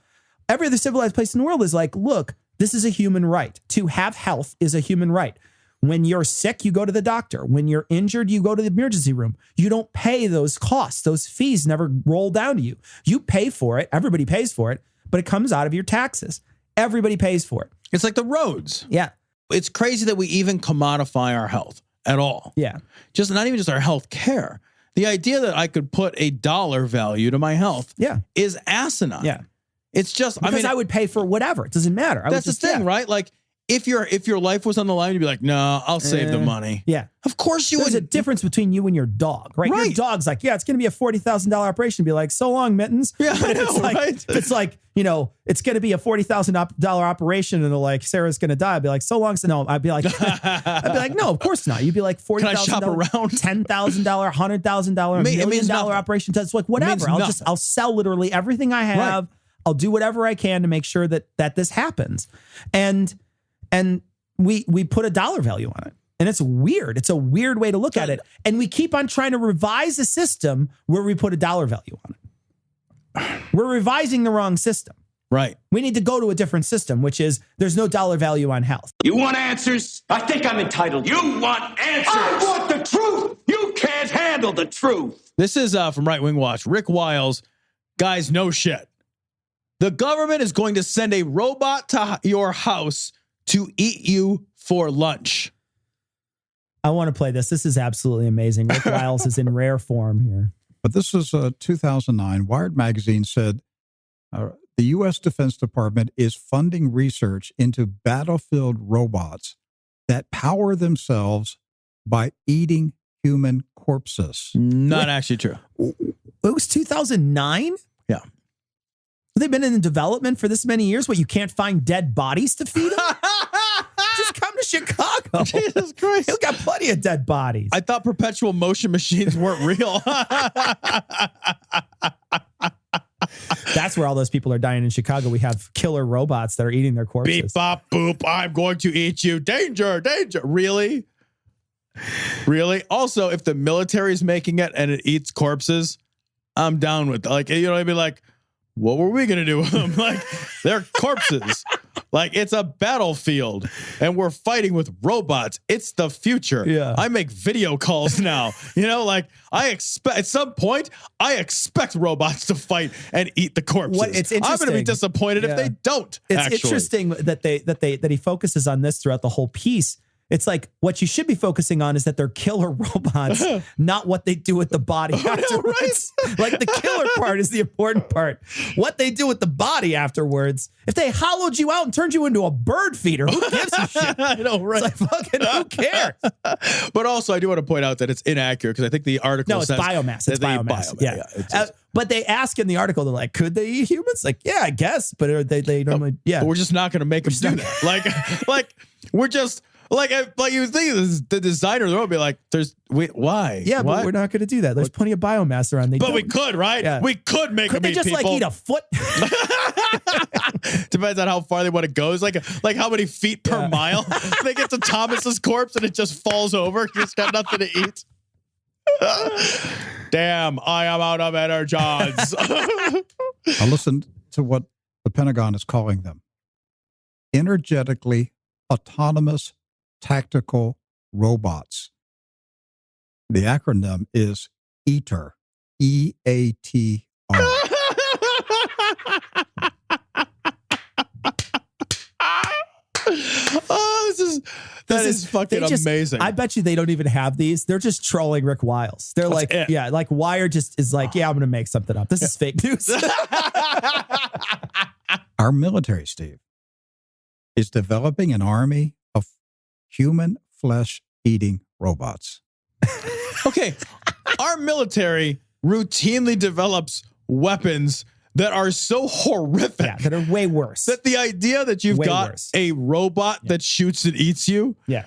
Every other civilized place in the world is like, look, this is a human right. To have health is a human right. When you're sick, you go to the doctor. When you're injured, you go to the emergency room. You don't pay those costs. Those fees never roll down to you. You pay for it. Everybody pays for it, but it comes out of your taxes. Everybody pays for it. It's like the roads. Yeah. It's crazy that we even commodify our health at all. Yeah. Just not even just our health care. The idea that I could put a dollar value to my health is asinine. Yeah. It's just, because I would pay for whatever. It doesn't matter. That's the thing, right? Like if your life was on the line, you'd be like, no, I'll save the money. Yeah. Of course you would. There's a difference between you and your dog, right? Your dog's like, yeah, it's going to be a $40,000 operation. Be like, so long, Mittens. Yeah, but it's like, it's going to be a $40,000 operation and like, Sarah's going to die. I'd be like, so long. So no, I'd be like, no, of course not. You'd be like $40,000, Can I shop around? $10,000, $100,000, $1 million operation. It's like, whatever. I'll sell literally everything I have. Right. I'll do whatever I can to make sure that this happens. And we put a dollar value on it. And it's weird. It's a weird way to look at it. And we keep on trying to revise a system where we put a dollar value on it. We're revising the wrong system. Right. We need to go to a different system, which is there's no dollar value on health. You want answers? I think I'm entitled. You want answers? I want the truth. You can't handle the truth. This is from Right Wing Watch. Rick Wiles. Guys, no shit. The government is going to send a robot to your house to eat you for lunch. I want to play this. This is absolutely amazing. Rick Wiles is in rare form here. But this is 2009. Wired magazine said the U.S. Defense Department is funding research into battlefield robots that power themselves by eating human corpses. Not actually true. It was 2009? Yeah. They've been in development for this many years. What, you can't find dead bodies to feed them? Just come to Chicago. Jesus Christ. You've got plenty of dead bodies. I thought perpetual motion machines weren't real. That's where all those people are dying in Chicago. We have killer robots that are eating their corpses. Beep, bop, boop. I'm going to eat you. Danger, danger. Really? Really? Also, if the military is making it and it eats corpses, I'm down with it. Like, you know what I mean? Like, what were we going to do with them? Like, they're corpses. Like, it's a battlefield and we're fighting with robots. It's the future. Yeah. I make video calls now. You know, like, I expect at some point, I expect robots to fight and eat the corpses. It's I'm going to be disappointed if they don't. It's actually interesting that he focuses on this throughout the whole piece. It's like what you should be focusing on is that they're killer robots, not what they do with the body afterwards. Right? Like the killer part is the important part. What they do with the body afterwards. If they hollowed you out and turned you into a bird feeder, who gives a shit? I know, right? It's like, fucking who cares? But also, I do want to point out that it's inaccurate because I think the article says biomass. It's biomass. Yeah. But they ask in the article, they're like, could they eat humans? Like, yeah, I guess. But they normally, yeah. But we're just not going to make them do that. Like we're just... Like you think the designer will be like, why? Yeah, but we're not going to do that. There's plenty of biomass around. But we could, right? Yeah. We could make them eat people. Could they just eat a foot? Depends on how far they want to go. It's like how many feet per mile. They get to Thomas's corpse and it just falls over. He's got nothing to eat. Damn, I am out of energons. Now listen to what the Pentagon is calling them. Energetically autonomous tactical robots. The acronym is EATR. EATR. Oh, that is fucking amazing. I bet you they don't even have these. They're just trolling Rick Wiles. They're like Wire just is like, yeah, I'm going to make something up. This is fake news. Our military, Steve, is developing an army of human flesh-eating robots. Okay. Our military routinely develops weapons that are so horrific. Yeah, that are way worse. That the idea that you've got a robot that shoots and eats you. Yeah.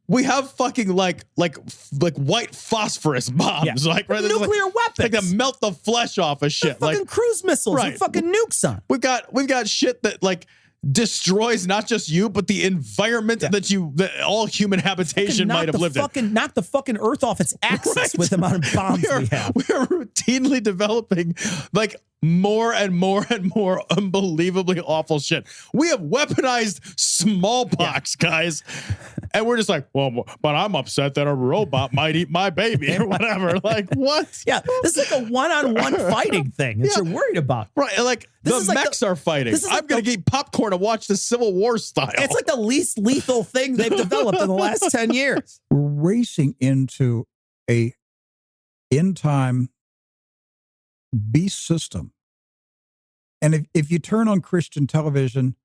We have fucking like white phosphorus bombs. Yeah. Like right, nuclear weapons. Like to melt the flesh off of shit. Fucking cruise missiles and fucking nukes on. We've got shit that like destroys not just you, but the environment that all human habitation might have lived in. Knock the fucking earth off its axis with the amount of bombs we have. We are routinely developing like more and more and more unbelievably awful shit. We have weaponized smallpox, guys. And we're just like, well, but I'm upset that a robot might eat my baby or whatever. Like, what? Yeah, this is like a one-on-one fighting thing that you're worried about. Right, like the mechs are fighting. I'm going to eat popcorn and watch the Civil War style. It's like the least lethal thing they've developed in the last 10 years. We're racing into a end-time beast system. And if you turn on Christian television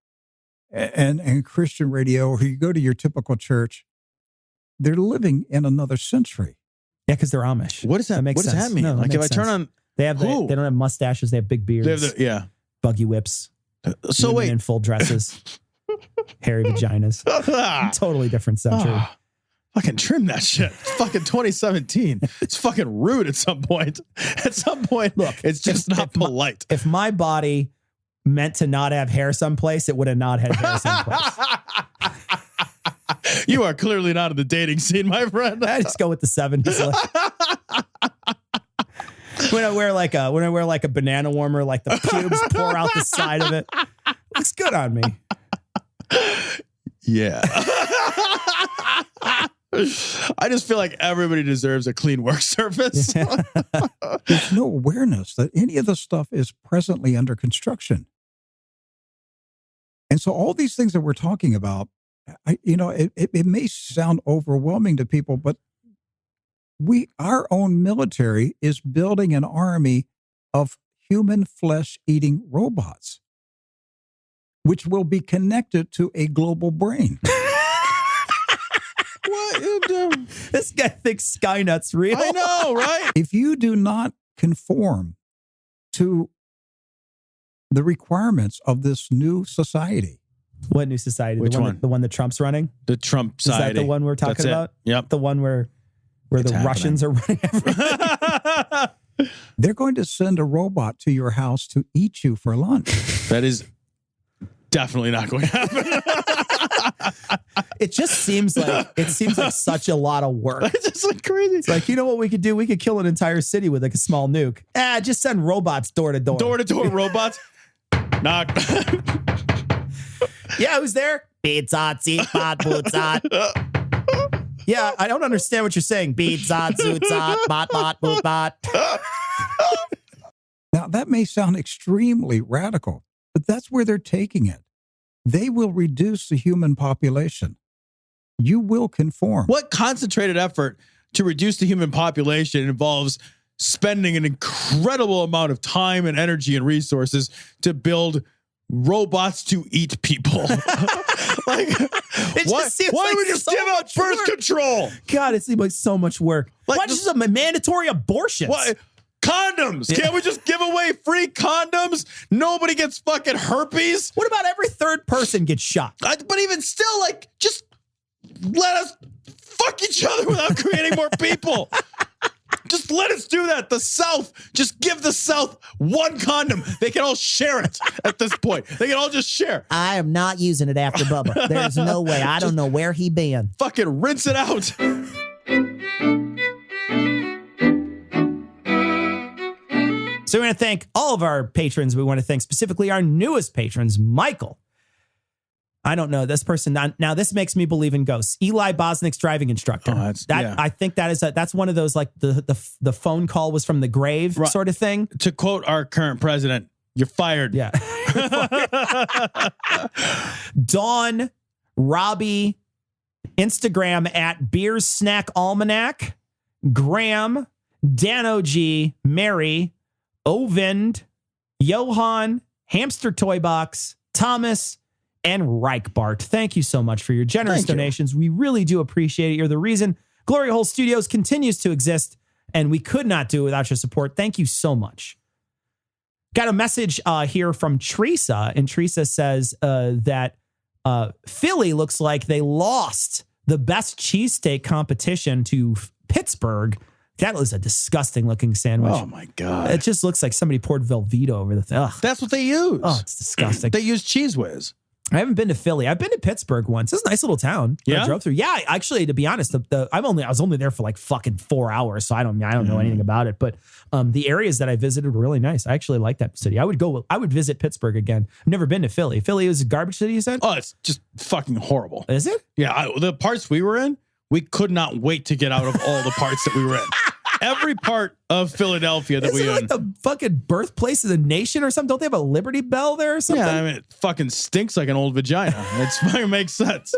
and Christian radio, or you go to your typical church, they're living in another century. Yeah, because they're Amish. What does that make? What does that mean? No, like if I turn on, they don't have mustaches. They have big beards. Buggy whips. So women in full dresses, hairy vaginas. Totally different century. Fucking trim that shit. It's fucking 2017. It's fucking rude at some point. At some point, look, it's just not polite. If my body meant to not have hair someplace, it would have not had hair someplace. You are clearly not in the dating scene, my friend. I just go with the 70s. When I wear like a banana warmer, like the pubes pour out the side of it. Looks good on me. Yeah. I just feel like everybody deserves a clean work surface. Yeah. There's no awareness that any of the stuff is presently under construction. And so all these things that we're talking about, it may sound overwhelming to people, but our own military is building an army of human flesh-eating robots, which will be connected to a global brain. What you do? This guy thinks Skynet's real. I know, right? If you do not conform to the requirements of this new society. What new society? Which one? The one that Trump's running? The Trump society. Is that the one we're talking about? Yep. The one where the Russians are running everything? They're going to send a robot to your house to eat you for lunch. That is definitely not going to happen. It just seems like such a lot of work. It's just like crazy. It's like, you know what we could do? We could kill an entire city with like a small nuke. Just send robots door to door. Door to door robots. Knock. Yeah, who's there? Pizza, pot, bootzat. Yeah, I don't understand what you're saying. Pizza, zootzat, bot, boot, bot. Now, that may sound extremely radical, but that's where they're taking it. They will reduce the human population. You will conform. What concentrated effort to reduce the human population involves spending an incredible amount of time and energy and resources to build robots to eat people? Like, why don't we just give up birth control? God, it seems like so much work. Like, why just a mandatory abortion? Condoms. Yeah. Can't we just give away free condoms? Nobody gets fucking herpes. What about every third person gets shot? But even still, like, just let us fuck each other without creating more people. Just let us do that. The South, just give the South one condom. They can all share it at this point. They can all just share. I am not using it after Bubba. There's no way. I don't know where he been. Fucking rinse it out. So we want to thank all of our patrons. We want to thank specifically our newest patrons, Michael. I don't know this person. Now this makes me believe in ghosts. Eli Bosnick's driving instructor. I think that's one of those, like the phone call was from the grave sort of thing. To quote our current president, you're fired. Yeah. Dawn, Robbie, Instagram at Beers Snack Almanac, Graham, Dan OG, Mary, Ovind, Johan, Hamster Toy Box, Thomas, and Reichbart. Thank you so much for your generous donations. We really do appreciate it. You're the reason Glory Hole Studios continues to exist, and we could not do it without your support. Thank you so much. Got a message here from Teresa, and Teresa says that Philly looks like they lost the best cheesesteak competition to Pittsburgh. That was a disgusting looking sandwich. Oh my God. It just looks like somebody poured Velveeta over the thing. Ugh. That's what they use. Oh, it's disgusting. They use Cheese Whiz. I haven't been to Philly. I've been to Pittsburgh once. It's a nice little town. Yeah? I drove through. Yeah, actually, to be honest, I was only there for like fucking 4 hours, so I don't know anything about it. But the areas that I visited were really nice. I actually like that city. I would visit Pittsburgh again. I've never been to Philly. Philly is a garbage city, you said? Oh, it's just fucking horrible. Is it? Yeah, the parts we were in, we could not wait to get out of all the parts that we were in. Every part of Philadelphia that we like the fucking birthplace of the nation or something? Don't they have a Liberty Bell there or something? Yeah, I mean, it fucking stinks like an old vagina. It fucking makes sense.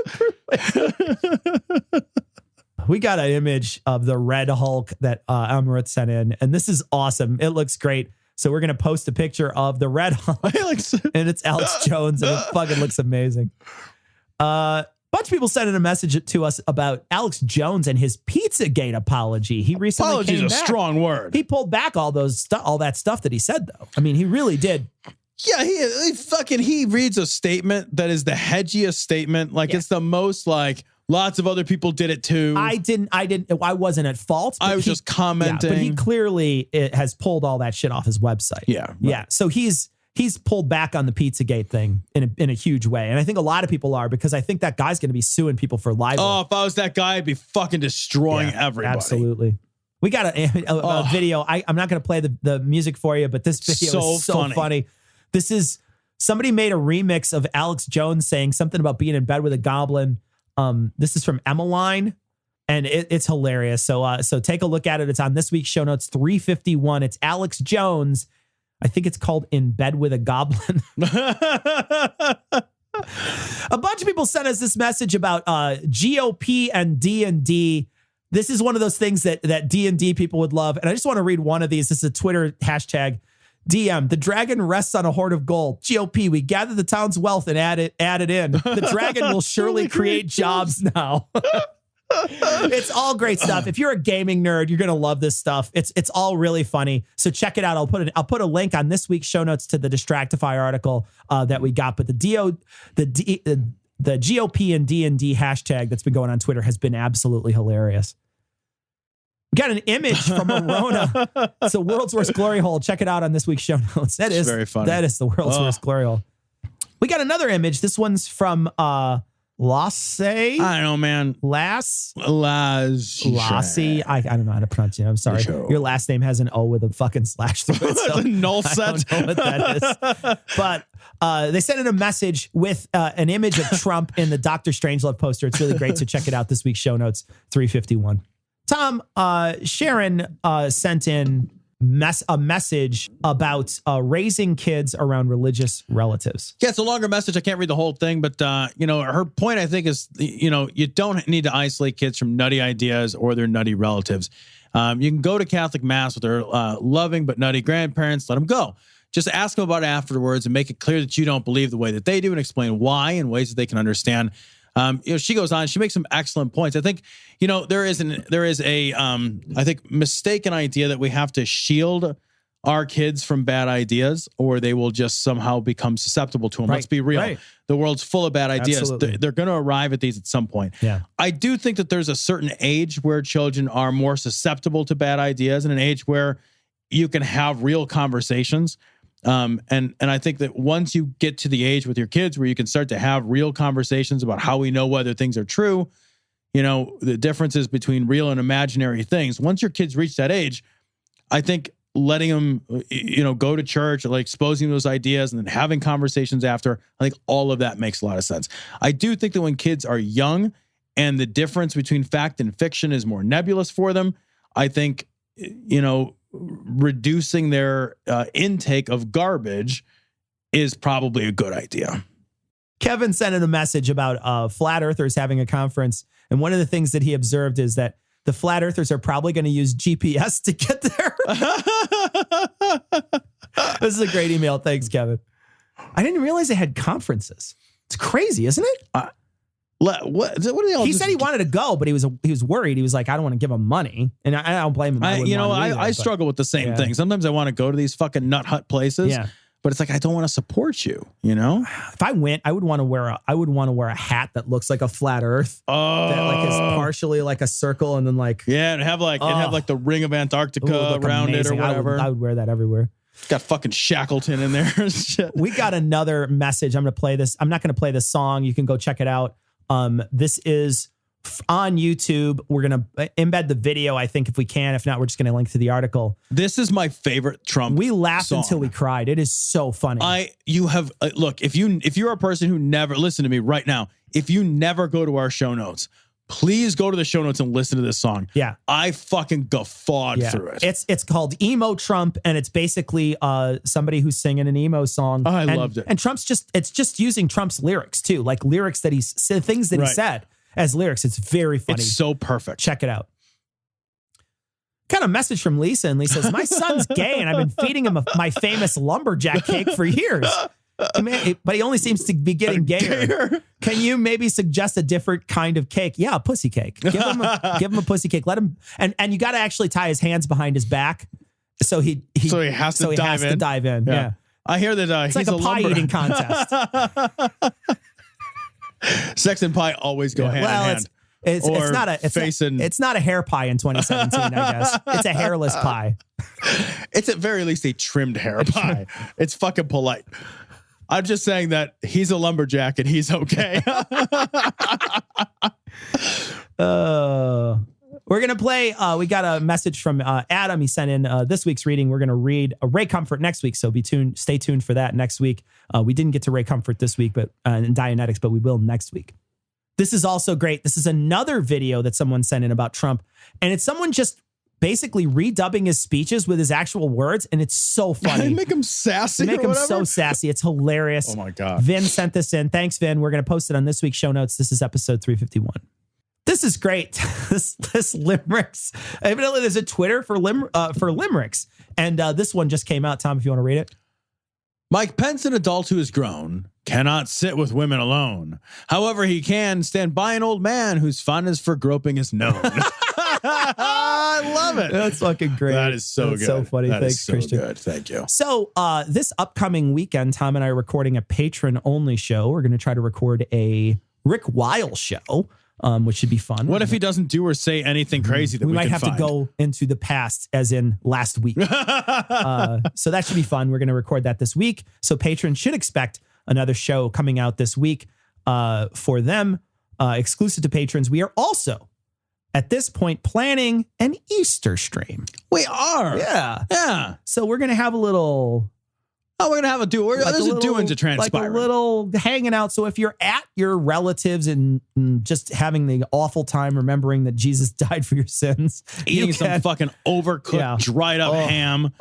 We got an image of the Red Hulk that Allyn Root sent in, and this is awesome. It looks great. So we're going to post a picture of the Red Hulk, and it's Alex Jones, and it fucking looks amazing. Bunch of people sent in a message to us about Alex Jones and his Pizzagate apology. He recently apology came is back. A strong word. He pulled back all that stuff that he said, though. I mean, he really did. Yeah, he reads a statement that is the hedgiest statement. Like it's the most like Lots of other people did it too. I wasn't at fault. I was just commenting. Yeah, but he clearly has pulled all that shit off his website. Yeah. Right. Yeah. So he's pulled back on the Pizzagate thing in a huge way. And I think a lot of people are, because I think that guy's going to be suing people for libel. Oh, if I was that guy, I'd be fucking destroying everybody. Absolutely. We got a video. I'm not going to play the music for you, but this video is so funny. This is, somebody made a remix of Alex Jones saying something about being in bed with a goblin. This is from Emmeline, and it's hilarious. So take a look at it. It's on this week's show notes, 351. It's Alex Jones. I think it's called In Bed with a Goblin. A bunch of people sent us this message about GOP and D&D. This is one of those things that D&D people would love. And I just want to read one of these. This is a Twitter hashtag. DM, the dragon rests on a hoard of gold. GOP, we gather the town's wealth and add it in. The dragon will surely create jobs now. It's all great stuff. If you're a gaming nerd, you're going to love this stuff. It's all really funny. So check it out. I'll put a link on this week's show notes to the Distractify article that we got. But the GOP and D&D hashtag that's been going on Twitter has been absolutely hilarious. We got an image from Arona. It's the world's worst glory hole. Check it out on this week's show notes. That is very funny. That is the world's worst glory hole. We got another image. This one's from Lasse. I don't know, man. Lasse. I don't know how to pronounce it. I'm sorry. Your last name has an O with a fucking slash through it. So null set. I don't know what that is. But they sent in a message with an image of Trump in the Dr. Strangelove poster. It's really great. So check it out. This week's show notes, 351. Tom, Sharon sent in a message about raising kids around religious relatives. Yeah, it's a longer message. I can't read the whole thing, but her point, I think, is you don't need to isolate kids from nutty ideas or their nutty relatives. You can go to Catholic Mass with their loving but nutty grandparents. Let them go. Just ask them about it afterwards and make it clear that you don't believe the way that they do, and explain why in ways that they can understand. She goes on. She makes some excellent points. I think, there is a I think mistaken idea that we have to shield our kids from bad ideas, or they will just somehow become susceptible to them. Right. Let's be real. Right. The world's full of bad ideas. They're going to arrive at these at some point. Yeah. I do think that there's a certain age where children are more susceptible to bad ideas, and an age where you can have real conversations. And I think that once you get to the age with your kids where you can start to have real conversations about how we know whether things are true, the differences between real and imaginary things. Once your kids reach that age, I think letting them, go to church, or like exposing those ideas and then having conversations after, I think all of that makes a lot of sense. I do think that when kids are young and the difference between fact and fiction is more nebulous for them, I think, reducing their intake of garbage is probably a good idea. Kevin sent in a message about flat earthers having a conference. And one of the things that he observed is that the flat earthers are probably going to use GPS to get there. This is a great email. Thanks, Kevin. I didn't realize they had conferences. It's crazy, isn't it? What are they all? He said he wanted to go, but he was worried. He was like, I don't want to give him money, and I don't blame him. I struggle with the same thing. Sometimes I want to go to these fucking nut hut places, but it's like I don't want to support you. If I went, I would want to wear a hat that looks like a flat Earth. Oh, that like is partially like a circle, and then and have the ring of Antarctica around amazing. it or whatever. I would wear that everywhere. Got fucking Shackleton in there and shit. We got another message. I'm going to play this. I'm not going to play this song. You can go check it out. This is on YouTube. We're going to embed the video, I think, if we can. If not, we're just going to link to the article. This is my favorite Trump We laughed song. until we cried. It is so funny. Look, if you're a person who never, listen to me right now, if you never go to our show notes, please go to the show notes and listen to this song. Yeah. I fucking guffawed through it. It's called Emo Trump, and it's basically somebody who's singing an emo song. Oh, I loved it. And it's just using Trump's lyrics too, like lyrics that he said as lyrics. It's very funny. It's so perfect. Check it out. Got a message from Lisa, and Lisa says, my son's gay, and I've been feeding him my famous lumberjack cake for years. But he only seems to be getting gayer. Can you maybe suggest a different kind of cake? Yeah, a pussy cake. Give him a pussy cake. Let him and you got to actually tie his hands behind his back, so he has to dive in. Yeah. I hear that it's like a pie eating contest. Sex and pie always go hand in hand. It's not a hair pie in 2017, I guess. It's a hairless pie. It's at very least a trimmed hair pie. It's fucking polite. I'm just saying that he's a lumberjack and he's okay. We're going to play. We got a message from Adam. He sent in this week's reading. We're going to read Ray Comfort next week. So stay tuned for that next week. We didn't get to Ray Comfort this week, but in Dianetics, but we will next week. This is also great. This is another video that someone sent in about Trump. And it's someone just basically redubbing his speeches with his actual words. And it's so funny. Make him sassy. Make him so sassy. It's hilarious. Oh my God. Vin sent this in. Thanks, Vin. We're going to post it on this week's show notes. This is episode 351. This is great. this limericks. Evidently, there's a Twitter for limericks. And this one just came out. Tom, if you want to read it. Mike Pence, an adult who is grown, cannot sit with women alone. However, he can stand by an old man whose fondness for groping is known. I love it. That's fucking great. That is so good. So funny. That Thanks, is so Christian. good. Thank you. So this upcoming weekend, Tom and I are recording a patron-only show. We're going to try to record a Rick Wiles show. Which should be fun. What if he doesn't do or say anything crazy that we might can have find? to go into the past, as in last week. So that should be fun. We're going to record that this week. So patrons should expect another show coming out this week for them, exclusive to patrons. We are also, at this point, planning an Easter stream. We are. Yeah. So we're going to have a little... Oh, we're going to have a do. There's a doing to transpire. Like a little hanging out. So if you're at your relatives and just having the awful time remembering that Jesus died for your sins. Eating some fucking overcooked, dried up ham.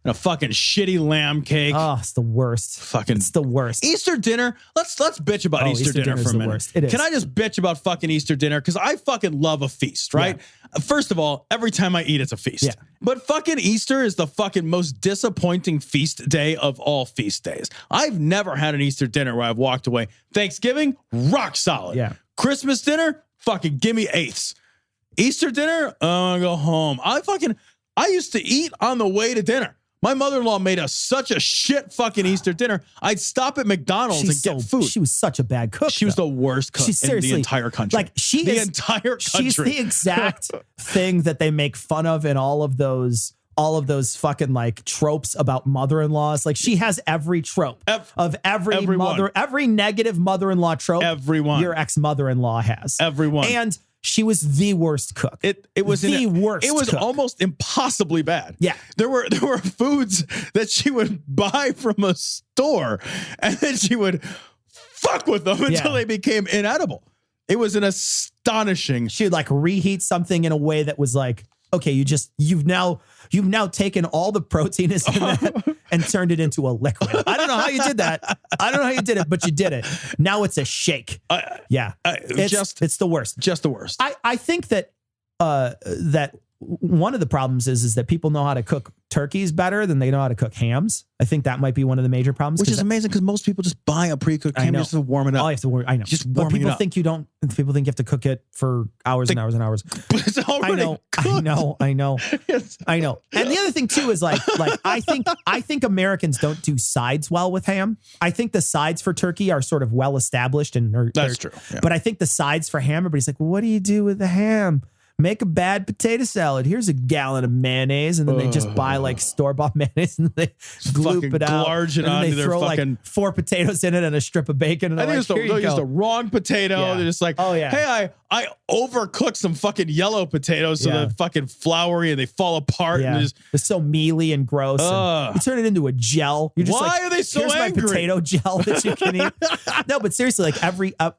And a fucking shitty lamb cake. Oh, it's the worst. It's the worst. Easter dinner. Let's bitch about Easter dinner for a minute. Worst. It is. Can I just bitch about fucking Easter dinner? Because I fucking love a feast, right? Yeah. First of all, every time I eat, it's a feast. Yeah. But fucking Easter is the fucking most disappointing feast day of all feast days. I've never had an Easter dinner where I've walked away. Thanksgiving, rock solid. Yeah. Christmas dinner, fucking give me eighths. Easter dinner, I go home. I used to eat on the way to dinner. My mother-in-law made us such a shit fucking Easter dinner. I'd stop at McDonald's and get food. She was such a bad cook. She was the worst cook in the entire country. Like entire country. She's the exact thing that they make fun of in all of those fucking like tropes about mother-in-laws. Like she has every trope of every negative mother-in-law trope. Everyone. Your ex-mother-in-law has. Everyone. And she was the worst cook. It was the worst. It was cook. almost impossibly bad. Yeah. There were foods that she would buy from a store and then she would fuck with them until they became inedible. It was an astonishing. She would like reheat something in a way that was like, okay, you've now taken all the protein in that and turned it into a liquid. I don't know how you did that. I don't know how you did it, but you did it. Now it's a shake. It's the worst. Just the worst. I think that that one of the problems is that people know how to cook turkeys better than they know how to cook hams. I think that might be one of the major problems. Which is amazing because most people just buy a pre-cooked ham just to warm it up. Oh, you have to warm. I know. Just warming people it up. think you don't. People think you have to cook it for hours and hours and hours. But it's already cooked. I know. I know. And the other thing too is like I think Americans don't do sides well with ham. I think the sides for turkey are sort of well established that's true. Yeah. But I think the sides for ham, everybody's like, well, what do you do with the ham? Make a bad potato salad. Here's a gallon of mayonnaise, and then they just buy like store-bought mayonnaise and they gloop it out. Large it and onto they their throw fucking like 4 potatoes in it and a strip of bacon. And I think they use the wrong potato. Yeah. They're just like, hey, I overcooked some fucking yellow potatoes so they're fucking floury and they fall apart. Yeah. And it's so mealy and gross. And you turn it into a gel. You're just why like, are they so here's angry? My potato gel that you can eat. No, but seriously, like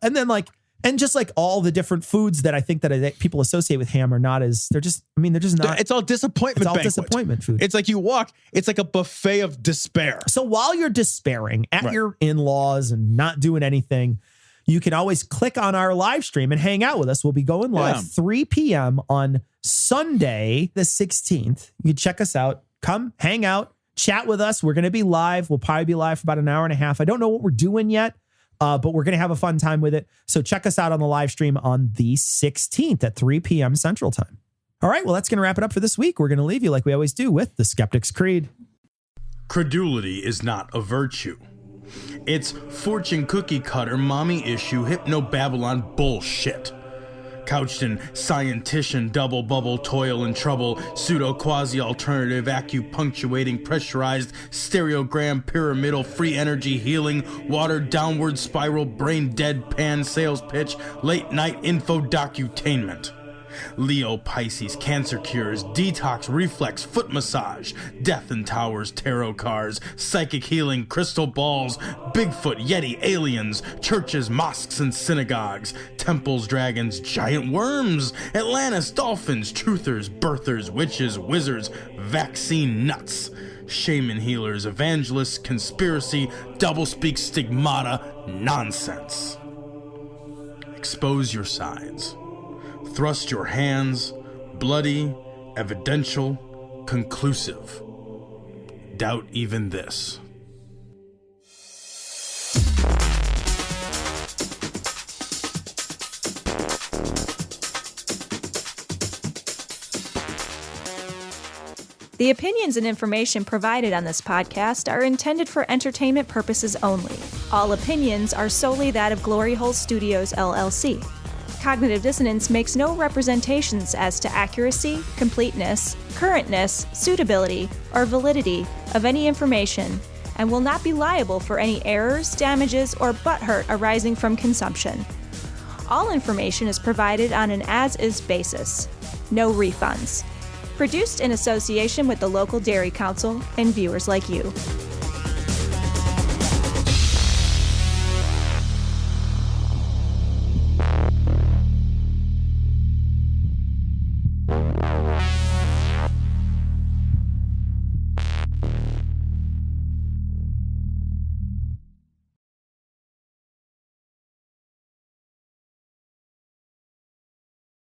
and then like. And just like all the different foods that I think that people associate with ham are not as they're just not. It's all disappointment. It's all disappointment food. It's like you walk. It's like a buffet of despair. So while you're despairing at your in-laws and not doing anything, you can always click on our live stream and hang out with us. We'll be going live 3 p.m. on Sunday, the 16th. You can check us out. Come hang out, chat with us. We're going to be live. We'll probably be live for about an hour and a half. I don't know what we're doing yet. But we're going to have a fun time with it. So check us out on the live stream on the 16th at 3 p.m. Central Time. All right, well, that's going to wrap it up for this week. We're going to leave you like we always do with the Skeptic's Creed. Credulity is not a virtue. It's fortune cookie cutter, mommy issue, hypno Babylon bullshit. couched in scientician, double bubble, toil and trouble, pseudo quasi alternative, acupunctuating, pressurized, stereogram, pyramidal, free energy healing, water downward spiral, brain deadpan sales pitch, late night info docutainment. Leo, Pisces, cancer cures, detox, reflex, foot massage, death in towers, tarot cards, psychic healing, crystal balls, Bigfoot, Yeti, aliens, churches, mosques and synagogues, temples, dragons, giant worms, Atlantis, dolphins, truthers, birthers, witches, wizards, vaccine nuts, shaman healers, evangelists, conspiracy, doublespeak, stigmata, nonsense. Expose your sides. Thrust your hands, bloody, evidential, conclusive. Doubt even this. The opinions and information provided on this podcast are intended for entertainment purposes only. All opinions are solely that of Glory Hole Studios, LLC. Cognitive Dissonance makes no representations as to accuracy, completeness, currentness, suitability, or validity of any information, and will not be liable for any errors, damages, or butthurt arising from consumption. All information is provided on an as-is basis. No refunds. Produced in association with the local Dairy Council and viewers like you.